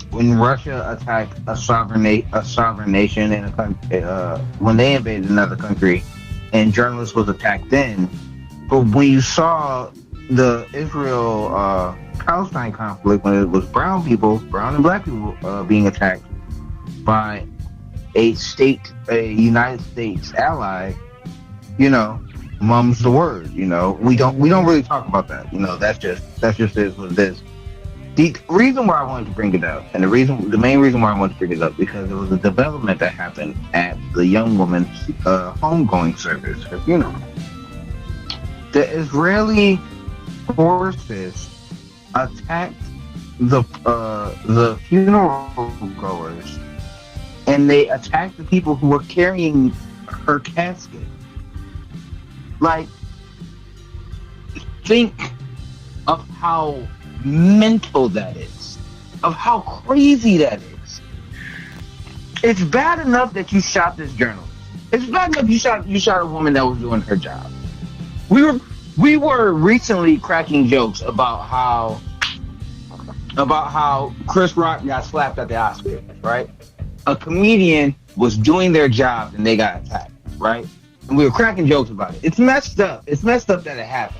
S3: When Russia attacked a sovereign nation in a country, when they invaded another country, and journalists was attacked then. But when you saw the Israel-Palestine conflict, when it was brown and black people being attacked by a United States ally, mum's the word. We don't really talk about that. That's just is what it is. The reason why I wanted to bring it up, and the main reason why I wanted to bring it up, because it was a development that happened at the young woman's homegoing service, her funeral. The Israeli forces attacked the funeral goers, and they attacked the people who were carrying her casket. Like, think of how mental that is, of how crazy that is. It's bad enough that you shot this journalist. It's bad enough you shot a woman that was doing her job. We were recently cracking jokes about how Chris Rock got slapped at the Oscars, right? A comedian was doing their job and they got attacked, right? And we were cracking jokes about it. It's messed up. It's messed up that it happened.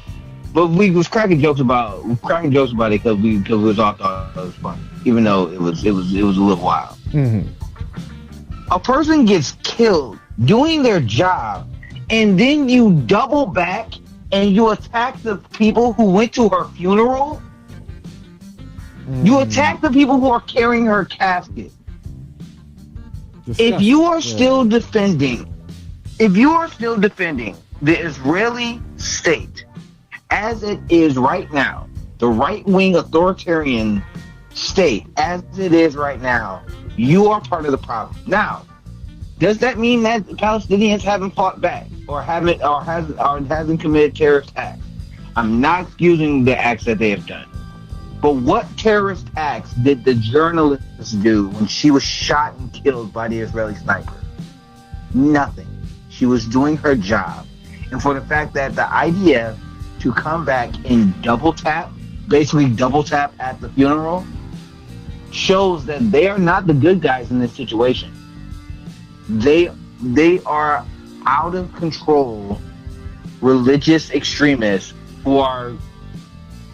S3: But we was cracking jokes about it because we all thought it was funny, even though it was a little wild.
S1: Mm-hmm.
S3: A person gets killed doing their job, and then you double back and you attack the people who went to her funeral. Mm-hmm. You attack the people who are carrying her casket. If you are still defending the Israeli state as it is right now, the right-wing authoritarian state as it is right now, you are part of the problem. Now, does that mean that the Palestinians haven't fought back or hasn't committed terrorist acts? I'm not excusing the acts that they have done. But what terrorist acts did the journalist do when she was shot and killed by the Israeli sniper? Nothing. She was doing her job. And for the fact that the IDF to come back and basically double tap at the funeral, shows that they are not the good guys in this situation. They are out of control religious extremists who are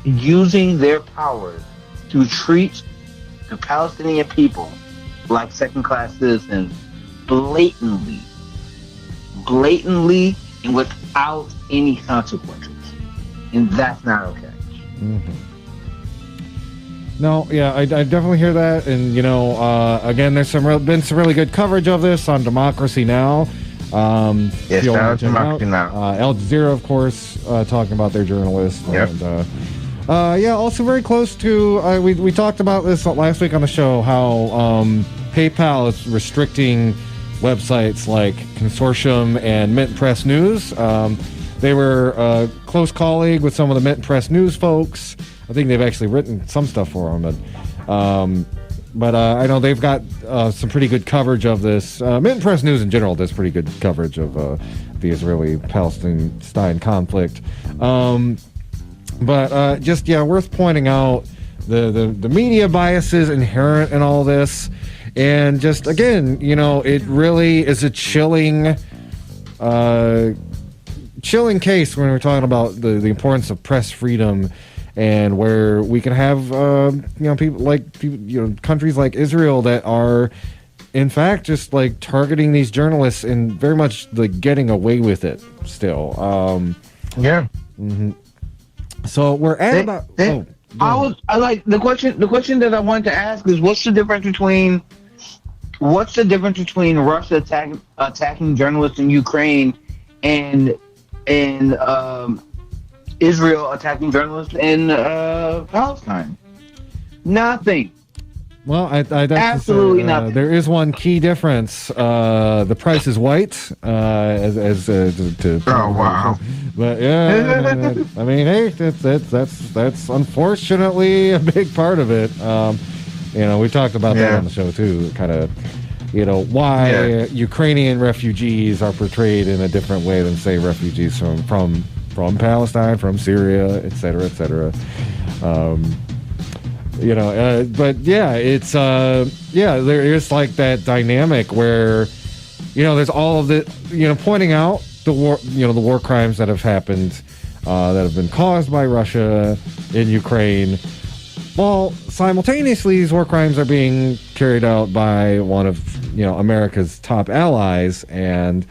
S3: using their power to treat the Palestinian people like second-class citizens blatantly and without any consequences. And that's not okay.
S1: Mm-hmm. No, yeah, I definitely hear that, and again, there's been some really good coverage of this on Democracy Now.
S3: Yes, Democracy Now.
S1: Al Jazeera, of course, talking about their journalists.
S3: Yep.
S1: And, also very close to we talked about this last week on the show, how PayPal is restricting websites like Consortium and Mint Press News. They were a close colleague with some of the Mint Press News folks. I think they've actually written some stuff for them, but I know they've got some pretty good coverage of this. Mint Press News in general does pretty good coverage of the Israeli-Palestine conflict. But worth pointing out the media biases inherent in all this. And just, again, it really is a chilling case when we're talking about the importance of press freedom, and where we can have countries like Israel that are in fact just like targeting these journalists and very much like getting away with it still. So we're at
S3: I like the question that I wanted to ask is what's the difference between Russia attacking journalists in Ukraine and Israel attacking journalists in Palestine? Nothing.
S1: Well,
S3: absolutely nothing.
S1: There is one key difference. The price is white. Oh
S3: wow!
S1: But yeah, I mean, hey, that's unfortunately a big part of it. We talked about that on the show too. Kind of, why Ukrainian refugees are portrayed in a different way than say refugees from Palestine, from Syria, et cetera, et cetera. But yeah, it's there is like that dynamic where, there's all of the, pointing out the war, the war crimes that have happened, that have been caused by Russia in Ukraine, while simultaneously these war crimes are being carried out by one of, America's top allies, and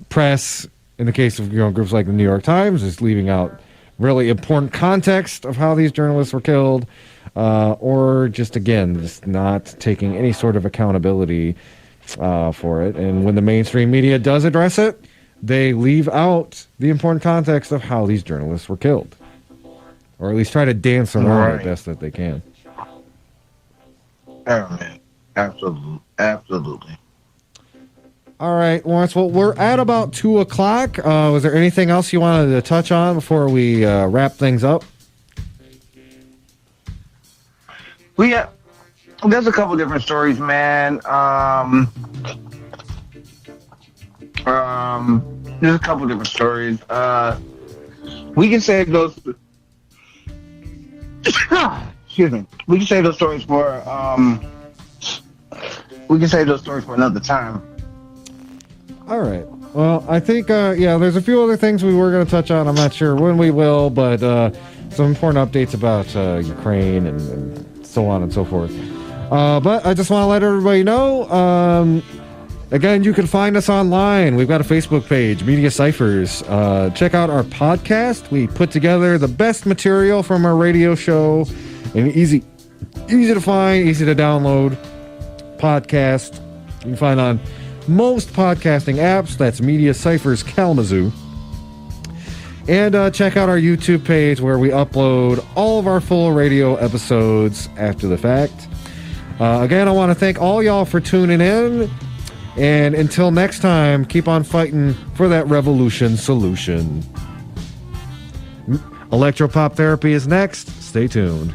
S1: press, in the case of, groups like the New York Times, is leaving out really important context of how these journalists were killed, or just not taking any sort of accountability for it. And when the mainstream media does address it, they leave out the important context of how these journalists were killed, or at least try to dance around it best that they can.
S3: Oh man, absolutely.
S1: All right, Lawrence. Well, we're at about 2:00. Was there anything else you wanted to touch on before we wrap things up?
S3: There's a couple different stories, man. There's a couple different stories. We can save those. Excuse me. We can save those stories for. We can save those stories for another time.
S1: All right. Well, I think, there's a few other things we were going to touch on. I'm not sure when we will, but some important updates about Ukraine and so on and so forth. But I just want to let everybody know, again, you can find us online. We've got a Facebook page, Media Cyphers. Check out our podcast. We put together the best material from our radio show, an easy to find, easy to download podcast. You can find on most podcasting apps. That's Media Cyphers Kalamazoo. And check out our YouTube page where we upload all of our full radio episodes after the fact. Again, I want to thank all y'all for tuning in. And until next time, keep on fighting for that revolution solution. Electropop therapy is next. Stay tuned.